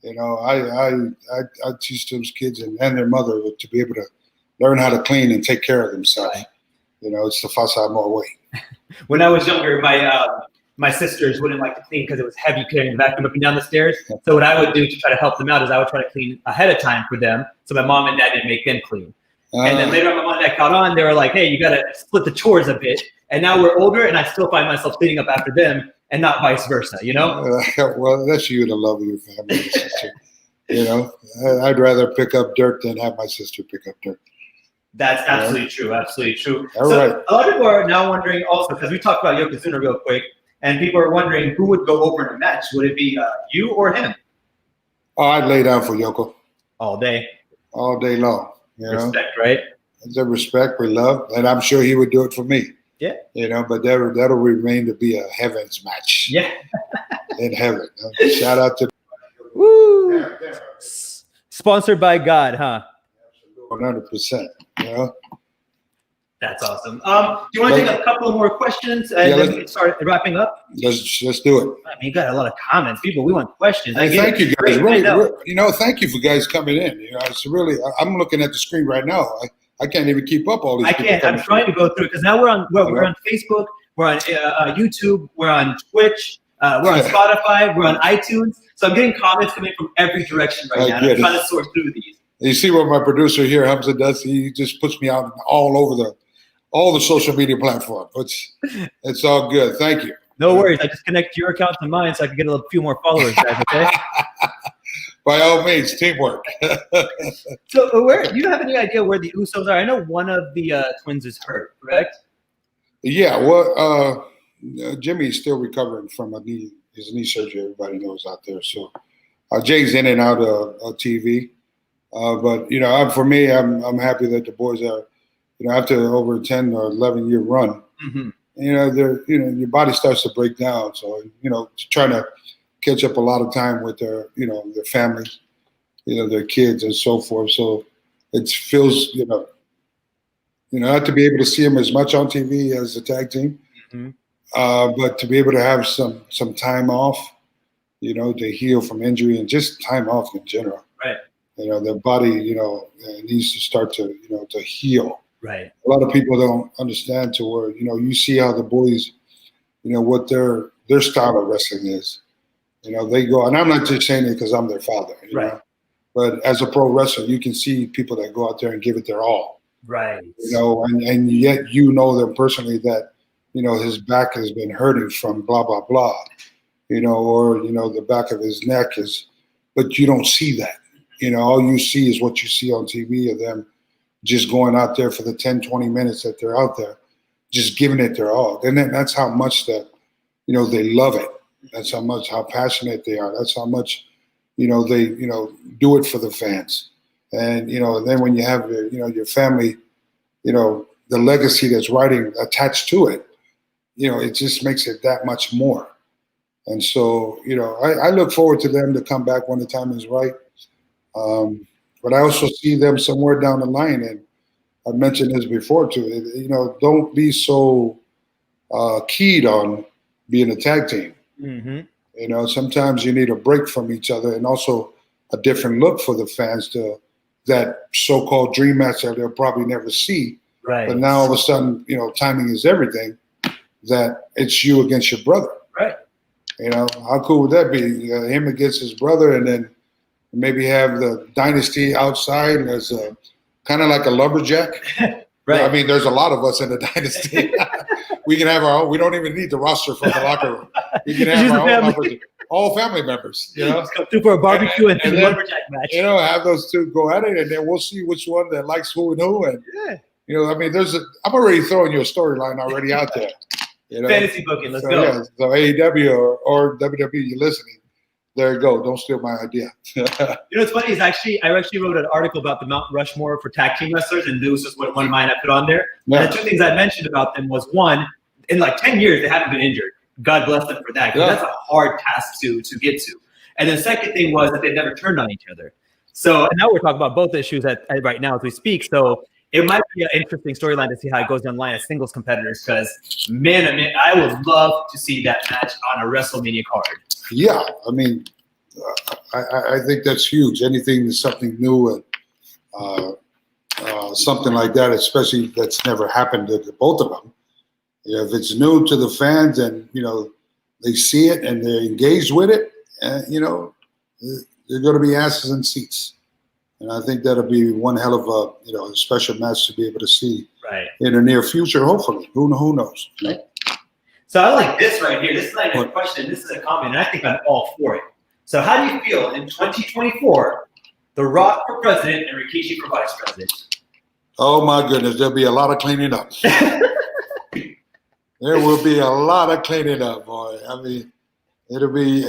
Yep. I teach those kids and their mother to be able to learn how to clean and take care of themselves. Right. It's the Fasamo way. When I was younger, my sisters wouldn't like to clean because it was heavy carrying the vacuum up and down the stairs. So what I would do to try to help them out is I would try to clean ahead of time for them, so my mom and dad didn't make them clean. And then later on, my mom and dad caught on. They were like, "Hey, you got to split the chores a bit." And now we're older, and I still find myself cleaning up after them, and not vice versa. Well, that's you, the love of your family, sister. I'd rather pick up dirt than have my sister pick up dirt. That's absolutely true. Absolutely true. All so right. A lot of people are now wondering also, because we talked about Yokozuna real quick, and people are wondering who would go over in a match. Would it be you or him? Oh, I'd lay down for Yoko All day. all day long. Respect, right? The respect, we love, and I'm sure he would do it for me. Yeah. But that'll remain to be a heavens match. Yeah. In heaven. Shout out to Woo! Sponsored by God, huh? 100%. That's awesome. Do you want to take a couple more questions and then we start wrapping up? Let's do it. I mean, you got a lot of comments. People, we want questions. Hey, thank you guys. Really, thank you for guys coming in. It's really. I'm looking at the screen right now. I can't even keep up all these. I can't. I'm trying to go through it because now we're on Facebook, we're on YouTube, we're on Twitch, we're on Spotify, we're on iTunes. So I'm getting comments coming from every direction right now. And I'm trying to sort through these. You see what my producer here, Hamza, does? He just puts me out all over all the social media platforms. It's all good. Thank you. No worries. I just connect your account to mine so I can get a few more followers, guys, okay? By all means, teamwork. So you don't have any idea where the Usos are? I know one of the twins is hurt, correct? Yeah, well, Jimmy's still recovering from his knee surgery, everybody knows out there. So Jay's in and out of TV. But, for me, I'm happy that the boys are, after over a 10 or 11-year run, Mm-hmm. your body starts to break down. So, trying to catch up a lot of time with their families, their kids and so forth. So it feels, not to be able to see them as much on TV as the tag team, Mm-hmm. but to be able to have some time off, to heal from injury and just time off in general. Right. Their body, needs to start to, to heal. Right. A lot of people don't understand to where, you see how the boys, what their style of wrestling is. They go, and I'm not just saying it because I'm their father, Right. But as a pro wrestler, you can see people that go out there and give it their all. Right. And yet them personally that, his back has been hurting from blah, blah, blah, or, the back of his neck is, but you don't see that. All you see is what you see on TV of them just going out there for the 10, 20 minutes that they're out there, just giving it their all. And then that's how much that, they love it. That's how passionate they are. That's how much, they, do it for the fans. And, then when you have your family, the legacy that's attached to it, it just makes it that much more. And so, I look forward to them to come back when the time is right. But I also see them somewhere down the line, and I've mentioned this before too. Don't be so keyed on being a tag team. Mm-hmm. Sometimes you need a break from each other, and also a different look for the fans to that so-called dream match that they'll probably never see. Right. But now all of a sudden, timing is everything. That it's you against your brother. Right. How cool would that be? Him against his brother, and then maybe have the dynasty outside as a kind of like a lumberjack. Right. I mean, there's a lot of us in the dynasty. We can have our own. We don't even need the roster from the locker room. We can have our own members, all family members. Let's come through for a barbecue and then, a lumberjack match. Have those two go at it, and then we'll see which one that likes who and who. And I mean, I'm already throwing you a storyline already out there. Fantasy booking. Let's go. Yeah, so AEW or WWE, you're listening. There you go. Don't steal my idea. What's funny is I actually wrote an article about the Mount Rushmore for tag team wrestlers, and this was one of mine I put on there. Yeah. And the two things I mentioned about them was, one, in like 10 years, they haven't been injured. God bless them for that, because that's a hard task to get to. And the second thing was that they never turned on each other. So, and now we're talking about both issues right now as we speak. So it might be an interesting storyline to see how it goes online as singles competitors, because man, I would love to see that match on a WrestleMania card. Yeah, I mean, I think that's huge. Anything that's something new and something like that, especially that's never happened to both of them. If it's new to the fans and, they see it and they're engaged with it, they're going to be asses in seats. And I think that'll be one hell of a special match to be able to see in the near future, hopefully. Who knows? Right. So I like this right here. This is not a question. This is a comment, and I think I'm all for it. So how do you feel in 2024, The Rock for president and Rikishi for vice president? Oh, my goodness. There'll be a lot of cleaning up. There will be a lot of cleaning up, boy. I mean, it'll be,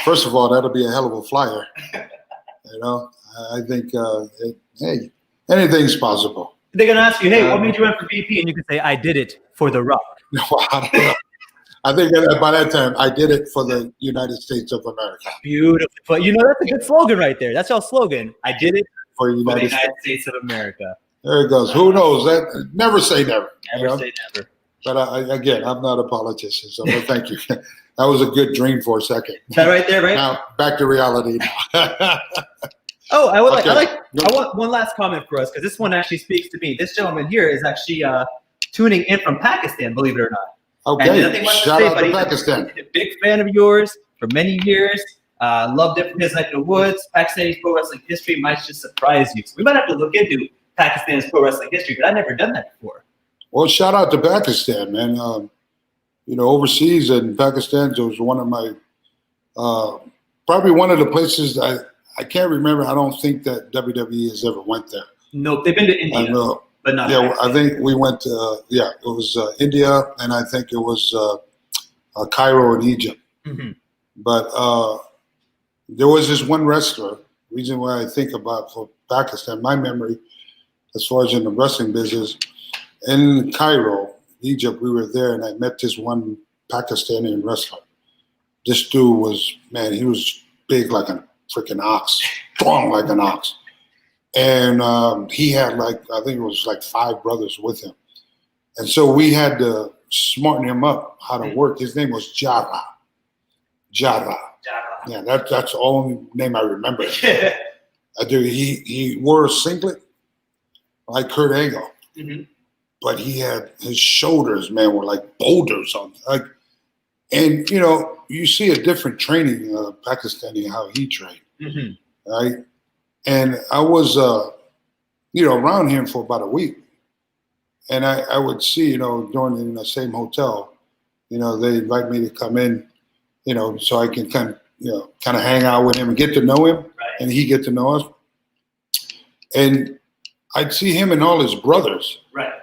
first of all, that'll be a hell of a flyer. I think, hey, anything's possible. They're going to ask you, hey, what made you run for VP? And you can say, I did it for The Rock. I don't know. I think that by that time, I did it for the United States of America. Beautiful. But that's a good slogan right there. That's our slogan. I did it for the United States of America. There it goes. Who knows? That never say never. Never say never. But again, I'm not a politician, so thank you. That was a good dream for a second. Is that right there, right? Now back to reality. Now. Oh, I want one last comment for us, because this one actually speaks to me. This gentleman here is actually tuning in from Pakistan, believe it or not. Okay, shout out to Pakistan. He's a big fan of yours for many years. Loved it from his neck of the woods. Pakistan's pro wrestling history might just surprise you. So we might have to look into Pakistan's pro wrestling history, because I've never done that before. Well, shout out to Pakistan, man. Overseas in Pakistan was one of my, probably one of the places I can't remember. I don't think that WWE has ever went there. Nope, they've been to India, but not. Yeah, I think we went to, it was India, and I think it was Cairo in Egypt. Mm-hmm. But there was this one wrestler, reason why I think about for Pakistan, my memory, as far as in the wrestling business. In Cairo, Egypt, we were there, and I met this one Pakistani wrestler. This dude was, man, he was big like a freaking ox, strong like an ox. And he had like, I think it was like 5 brothers with him. And so we had to smarten him up how to work. His name was Jara. Jara. Yeah, that's the only name I remember. He wore a singlet like Kurt Angle. Mm-hmm. But he had his shoulders, man, were like boulders on. Like, and you know, you see a different training, Pakistani, how he trained, right? And I was, around him for about a week, and I would see, during in the same hotel, they invite me to come in, so I can kind of hang out with him and get to know him, and he get to know us, and I'd see him and all his brothers, right.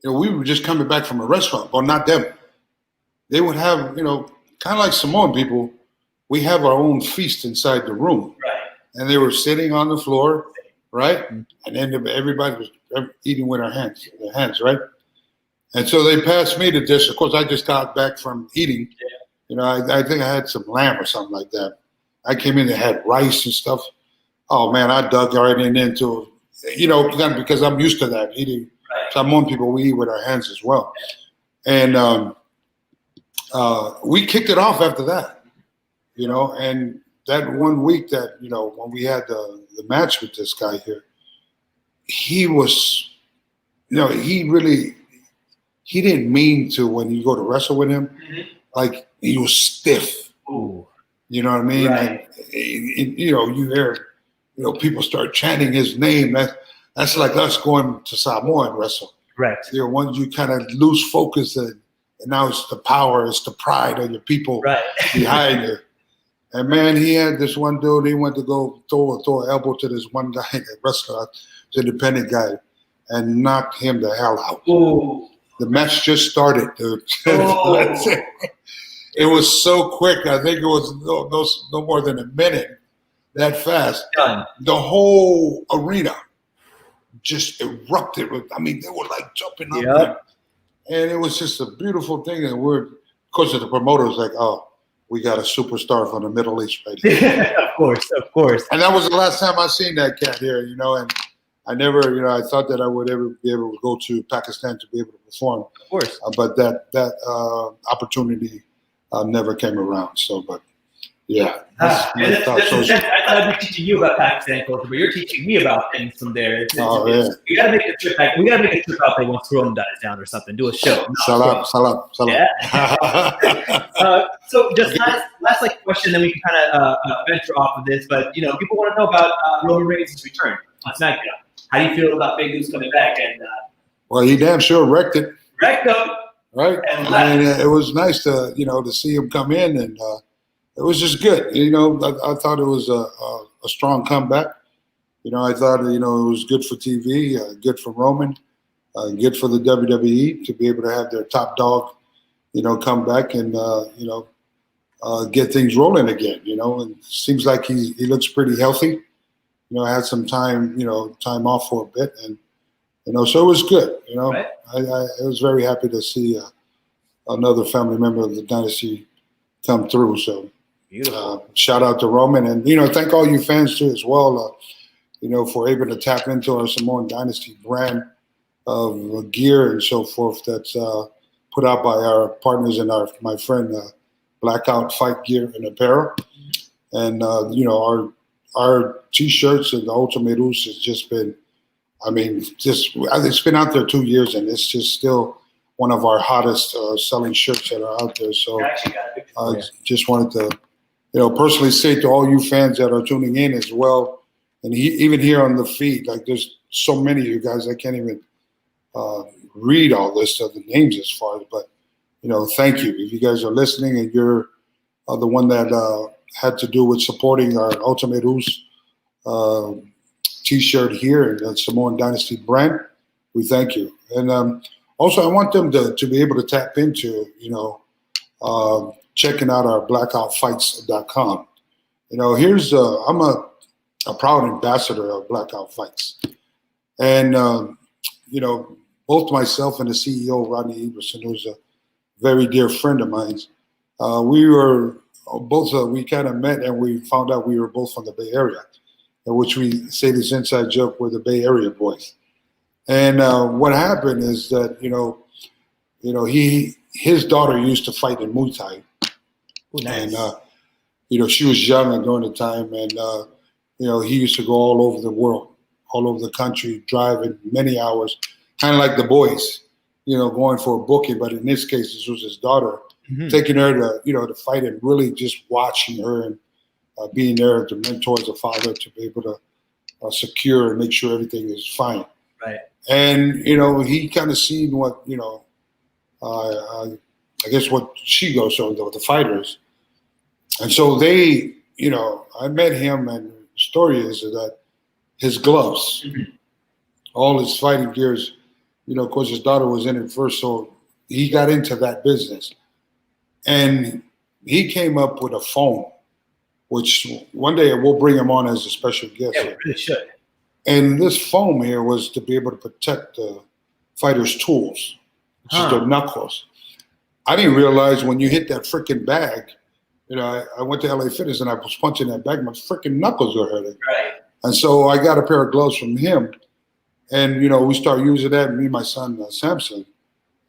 We were just coming back from a restaurant, or not them. They would have, kind of like Samoan people, we have our own feast inside the room. Right. And they were sitting on the floor, right? And then everybody was eating with their hands, right? And so they passed me the dish. Of course, I just got back from eating. Yeah. I think I had some lamb or something like that. I came in and had rice and stuff. Oh, man, I dug right into it, because I'm used to that, eating. Samoan people, we eat with our hands as well. And we kicked it off after that, and that one week that, when we had the match with this guy here, he was, he didn't mean to, when you go to wrestle with him, like he was stiff. Ooh. You know what I mean? Right. And, you hear, people start chanting his name. That's like us going to Samoa and wrestle. Right. Once you kind of lose focus, and now it's the power, it's the pride of your people behind you. And man, he had this one dude, he went to go throw an elbow to this one guy, that wrestler, the independent guy, and knocked him the hell out. Ooh. The match just started, dude. It was so quick. I think it was no more than a minute, that fast. Done. The whole arena just erupted. They were like jumping up. Yep. And it was just a beautiful thing. And of course, the promoter was like, oh, we got a superstar from the Middle East right here. Of course. And that was the last time I seen that cat here, and I never, I thought that I would ever be able to go to Pakistan to be able to perform. Of course. But that opportunity never came around. So, but yeah. I thought I'd be teaching you about Pakistan culture, but you're teaching me about things from there. We gotta make a trip back. We gotta make a trip out there once Corona dies down or something. Do a show. Salam. Yeah. So just last question, then we can kind of venture off of this. But people want to know about Roman Reigns' return on SmackDown. How do you feel about Big News coming back? And well, he damn sure wrecked it. Wrecked them. Right. And it was nice to to see him come in, and it was just good. I thought it was a strong comeback. I thought it was good for TV, good for Roman, good for the WWE to be able to have their top dog, come back and get things rolling again. And it seems like he looks pretty healthy. Had some time off for a bit, and so it was good. Right. I was very happy to see another family member of the dynasty come through. So. Shout out to Roman, and thank all you fans too as well. For able to tap into our Samoan Dynasty brand of gear and so forth that's put out by our partners and my friend Blackout Fight Gear and Apparel, and our T-shirts and the Ultimate Us has just been, it's been out there 2 years, and it's just still one of our hottest selling shirts that are out there. So I just wanted to. Personally say to all you fans that are tuning in as well, and even here on the feed, like there's so many of you guys, I can't even read all this of the names as far as, but thank you. If you guys are listening and you're the one that had to do with supporting our Ultimate Us T-shirt here in the Samoan Dynasty brand, we thank you. And also, I want them to be able to tap into, checking out our blackoutfights.com. I'm a proud ambassador of Blackout Fights. And you know, both myself and the CEO, Rodney Everson, who's a very dear friend of mine, we were both, we kind of met and we found out we were both from the Bay Area, in which we say this inside joke, we're the Bay Area boys. And what happened is that, his daughter used to fight in Muay Thai. Ooh, nice. And, she was young during the time, and, he used to go all over the world, all over the country, driving many hours, kind of like the boys, going for a booking. But in this case, this was his daughter, taking her to fight and really just watching her and being there to mentor as a father to be able to secure and make sure everything is fine. Right. And, he kind of seen what, I guess what she goes through with the fighters. And so they, I met him, and the story is that his gloves, all his fighting gears, of course, his daughter was in it first, so he got into that business. And he came up with a foam, which one day we'll bring him on as a special guest. Yeah, we really should. And this foam here was to be able to protect the fighters' tools, which is their knuckles. I didn't realize when you hit that freaking bag, I went to LA Fitness and I was punching that bag, my freaking knuckles were hurting. Right. And so I got a pair of gloves from him. And, we started using that, me and my son, Samson,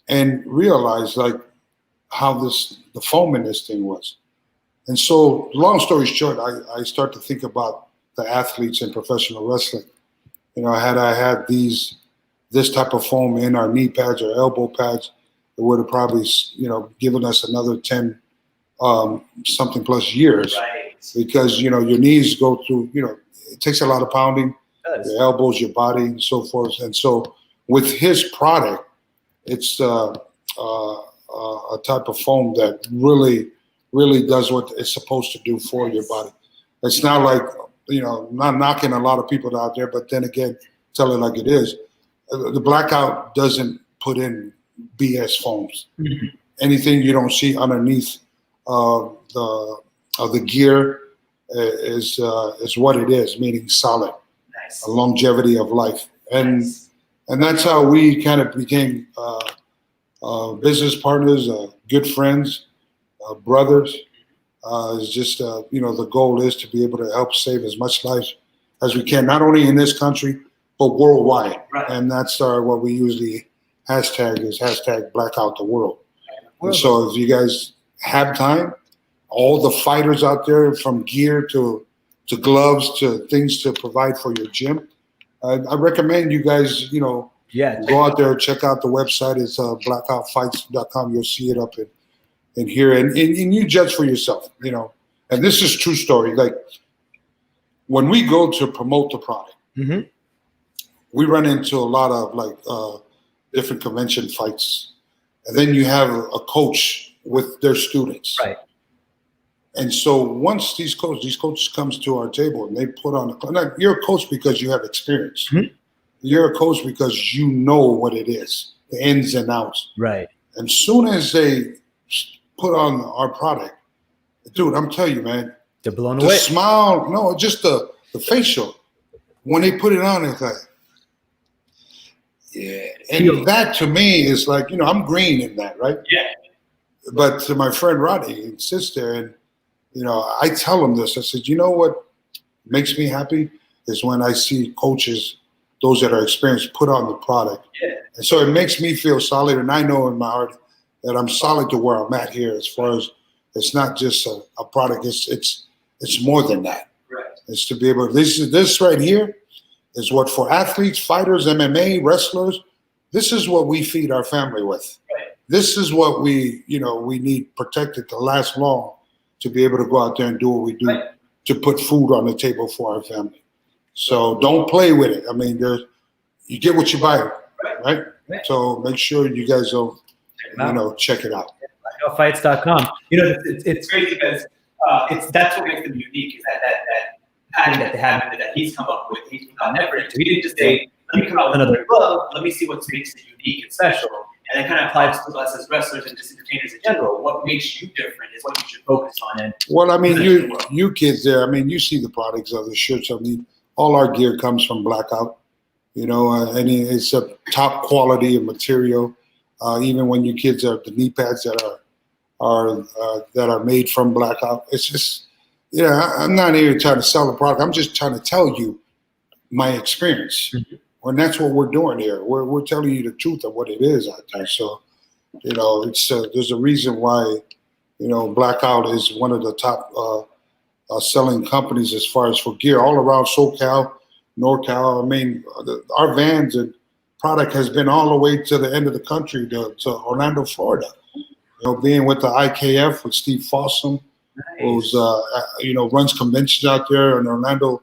and realized like how the foam in this thing was. And so long story short, I start to think about the athletes in professional wrestling. Had I had this type of foam in our knee pads or elbow pads, it would have probably, given us another 10 something plus years. Right. Because, your knees go through, it takes a lot of pounding, your elbows, your body, and so forth. And so with his product, it's a type of foam that really, really does what it's supposed to do for your body. It's not like, not knocking a lot of people out there, but then again, tell it like it is. The Blackout doesn't put in BS foams. Anything you don't see underneath the gear is what it is, meaning solid, a longevity of life. And that's how we kind of became business partners, good friends, brothers. It's just, the goal is to be able to help save as much life as we can, not only in this country, but worldwide. Right. And that's what we usually hashtag is #Blackout the World. And so if you guys have time, all the fighters out there, from gear to gloves to things to provide for your gym, I recommend you guys, go out there, check out the website. It's blackoutfights.com. You'll see it up in here, and you judge for yourself, And this is true story. Like when we go to promote the product, we run into a lot of different convention fights, and then you have a coach with their students, right? And so once these coaches comes to our table and they put on you're a coach because you have experience. You're a coach because you know what it is, the ins and outs, right? And soon as they put on our product, dude, I'm telling you, man, they're blown the away. Smile, no, just the facial. When they put it on, it's like, yeah. And that to me is like, I'm green in that, right? Yeah. But to my friend Rodney, he sits there and, I tell him this. I said, you know what makes me happy is when I see coaches, those that are experienced, put on the product. Yeah. And so it makes me feel solid. And I know in my heart that I'm solid to where I'm at here, as far as it's not just a product. It's more than that. Right. It's to be able. This right here is what, for athletes, fighters, MMA, wrestlers. This is what we feed our family with. Right. This is what we need protected to last long, to be able to go out there and do what we do, to put food on the table for our family. So don't play with it. I mean, you get what you buy, right? So make sure you guys will, check it out. Blackoutfights.com. It's great because that's what makes them unique, is that pattern that they have, that he's come up with. He's put on effort. He didn't just say, let me come out with another glove, let me see what makes it unique and special. And then kind of applies to us as wrestlers and just entertainers in general. What makes you different is what you should focus on. And well, I mean, you kids there, I mean, you see the products of the shirts. I mean, all our gear comes from Blackout. and it's a top quality of material. Even when your kids are the knee pads that are made from Blackout, it's just, I'm not here trying to sell the product. I'm just trying to tell you my experience. And that's what we're doing here. We're telling you the truth of what it is out there. So, it's there's a reason why, Blackout is one of the top selling companies as far as for gear all around SoCal, NorCal. I mean, our vans and product has been all the way to the end of the country to Orlando, Florida. Being with the IKF with Steve Fossum, who's runs conventions out there in Orlando.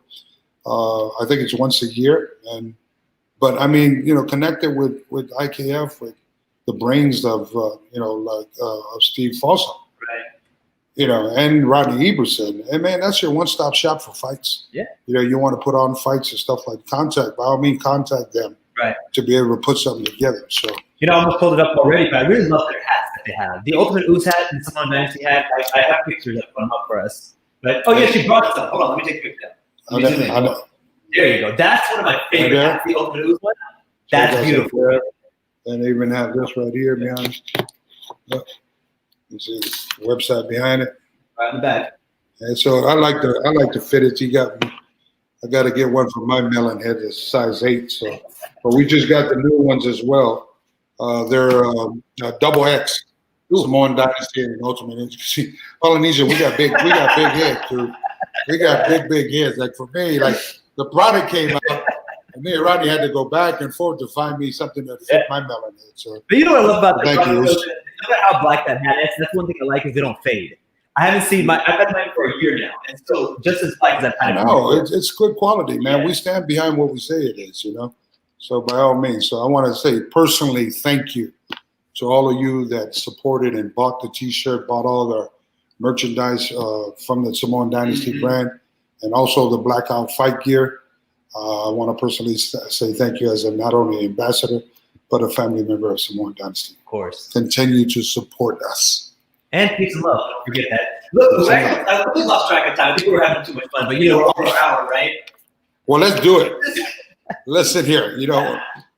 I think it's once a year, but I mean, connected with IKF, with the brains of of Steve Fossum, and Rodney Eberson. And man, that's your one-stop shop for fights. Yeah. You want to put on fights and stuff like by all means, contact them. Right. To be able to put something together. So I almost pulled it up already, but I really love their hats that they have. The Ultimate Ooze hat and some Dynasty hat. I have pictures that put them up for us. But she brought some. Hold on, let me take a picture. There you go. That's one of my favorite hats, the Ultimate Ooze one. That's beautiful. And they even have this right here behind. You see the website behind it. Right in the back. And so I like the fitteds. I got to get one for my melon head. It's size 8. So, but we just got the new ones as well. They're double X. Samoan Dynasty and Ultimate. See, Polynesia, we got big heads, dude. We got big heads. Like for me, like the product came out, and me and Rodney had to go back and forth to find me something that fit my melon head. So, but what I love about the thank you. Look at how black that hat is. That's one thing I like is they don't fade. I haven't seen I've had mine for a year now, and still just as black as I've had it. No, it's good quality, man. Yeah. We stand behind what we say it is, So by all means, so I want to say personally, thank you to all of you that supported and bought the T-shirt, bought all the merchandise from the Samoan Dynasty brand, and also the Blackout fight gear. I want to personally say thank you as not only an ambassador, but a family member of Samoan Dynasty. Of course. Continue to support us. And peace and love. Don't forget that. Look, I really lost track of time. I think we were having too much fun, but we're over an hour, right? Well, let's do it. Let's sit here.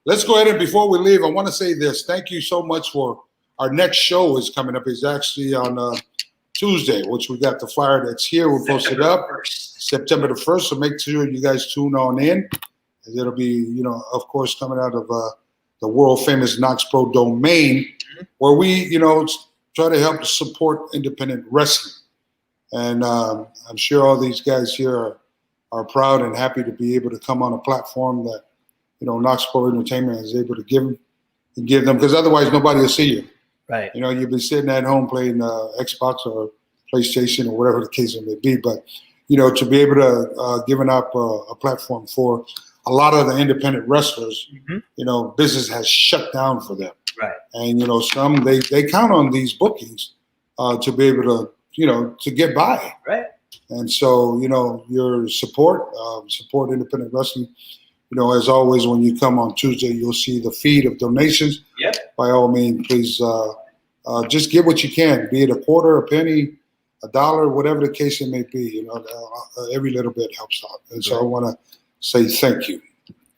Let's go ahead and before we leave, I want to say this. Thank you so much for our next show is coming up. It's actually on Tuesday, which we got the flyer that's here. We'll post it up September the 1st. So make sure you guys tune on in. And it'll be, of course, coming out of the world famous Knox Pro domain, where we, try to help support independent wrestling. And I'm sure all these guys here are proud and happy to be able to come on a platform that, Knox Pro Entertainment is able to give them, because otherwise nobody will see you. Right. You'll be sitting at home playing Xbox or PlayStation or whatever the case may be. But, to be able to give up a platform for a lot of the independent wrestlers, business has shut down for them. Right. And, some, they count on these bookings to be able to, to get by. Right. And so, your support independent wrestling. As always, when you come on Tuesday, you'll see the feed of donations. Yep. By all means, please just give what you can, be it a quarter, a penny, $1, whatever the case it may be. Every little bit helps out. And so I want to say thank you.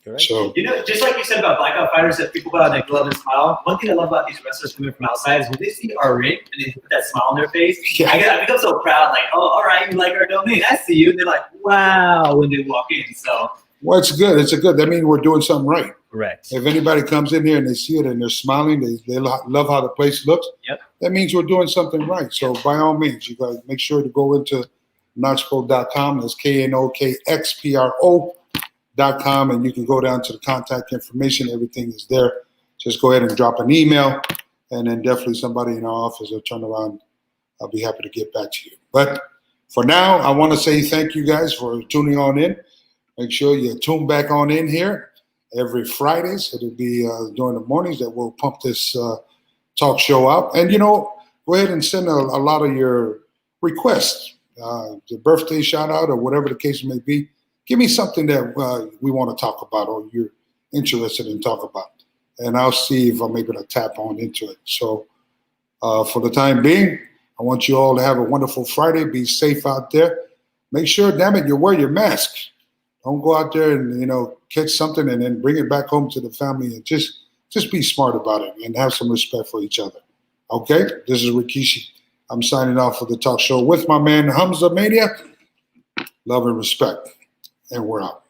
Right. So, just like you said about Blackout fighters, that people put on that glove and smile. One thing I love about these wrestlers coming from outside is when they see our ring and they put that smile on their face. Yeah. I become so proud. Like, oh, all right, you like our domain? I see you. And they're like, wow, when they walk in. So, well, it's good. It's good. That means we're doing something right. Correct. If anybody comes in here and they see it and they're smiling, they love how the place looks. Yep. That means we're doing something right. So by all means, you guys make sure to go into knoxpro.com. That's KNOKXPRO.com, and you can go down to the contact information. Everything is there. Just go ahead and drop an email, and then definitely somebody in our office will turn around. I'll be happy to get back to you. But for now, I want to say thank you guys for tuning on in. Make sure you tune back on in here every Fridays. It'll be during the mornings that we'll pump this talk show out. And, go ahead and send a lot of your requests, the birthday shout out or whatever the case may be. Give me something that we want to talk about or you're interested in talk about. And I'll see if I'm able to tap on into it. So for the time being, I want you all to have a wonderful Friday. Be safe out there. Make sure, damn it, you wear your mask. Don't go out there and, catch something and then bring it back home to the family, and just be smart about it and have some respect for each other. Okay? This is Rikishi. I'm signing off for the talk show with my man Hamza Mania. Love and respect. And we're out.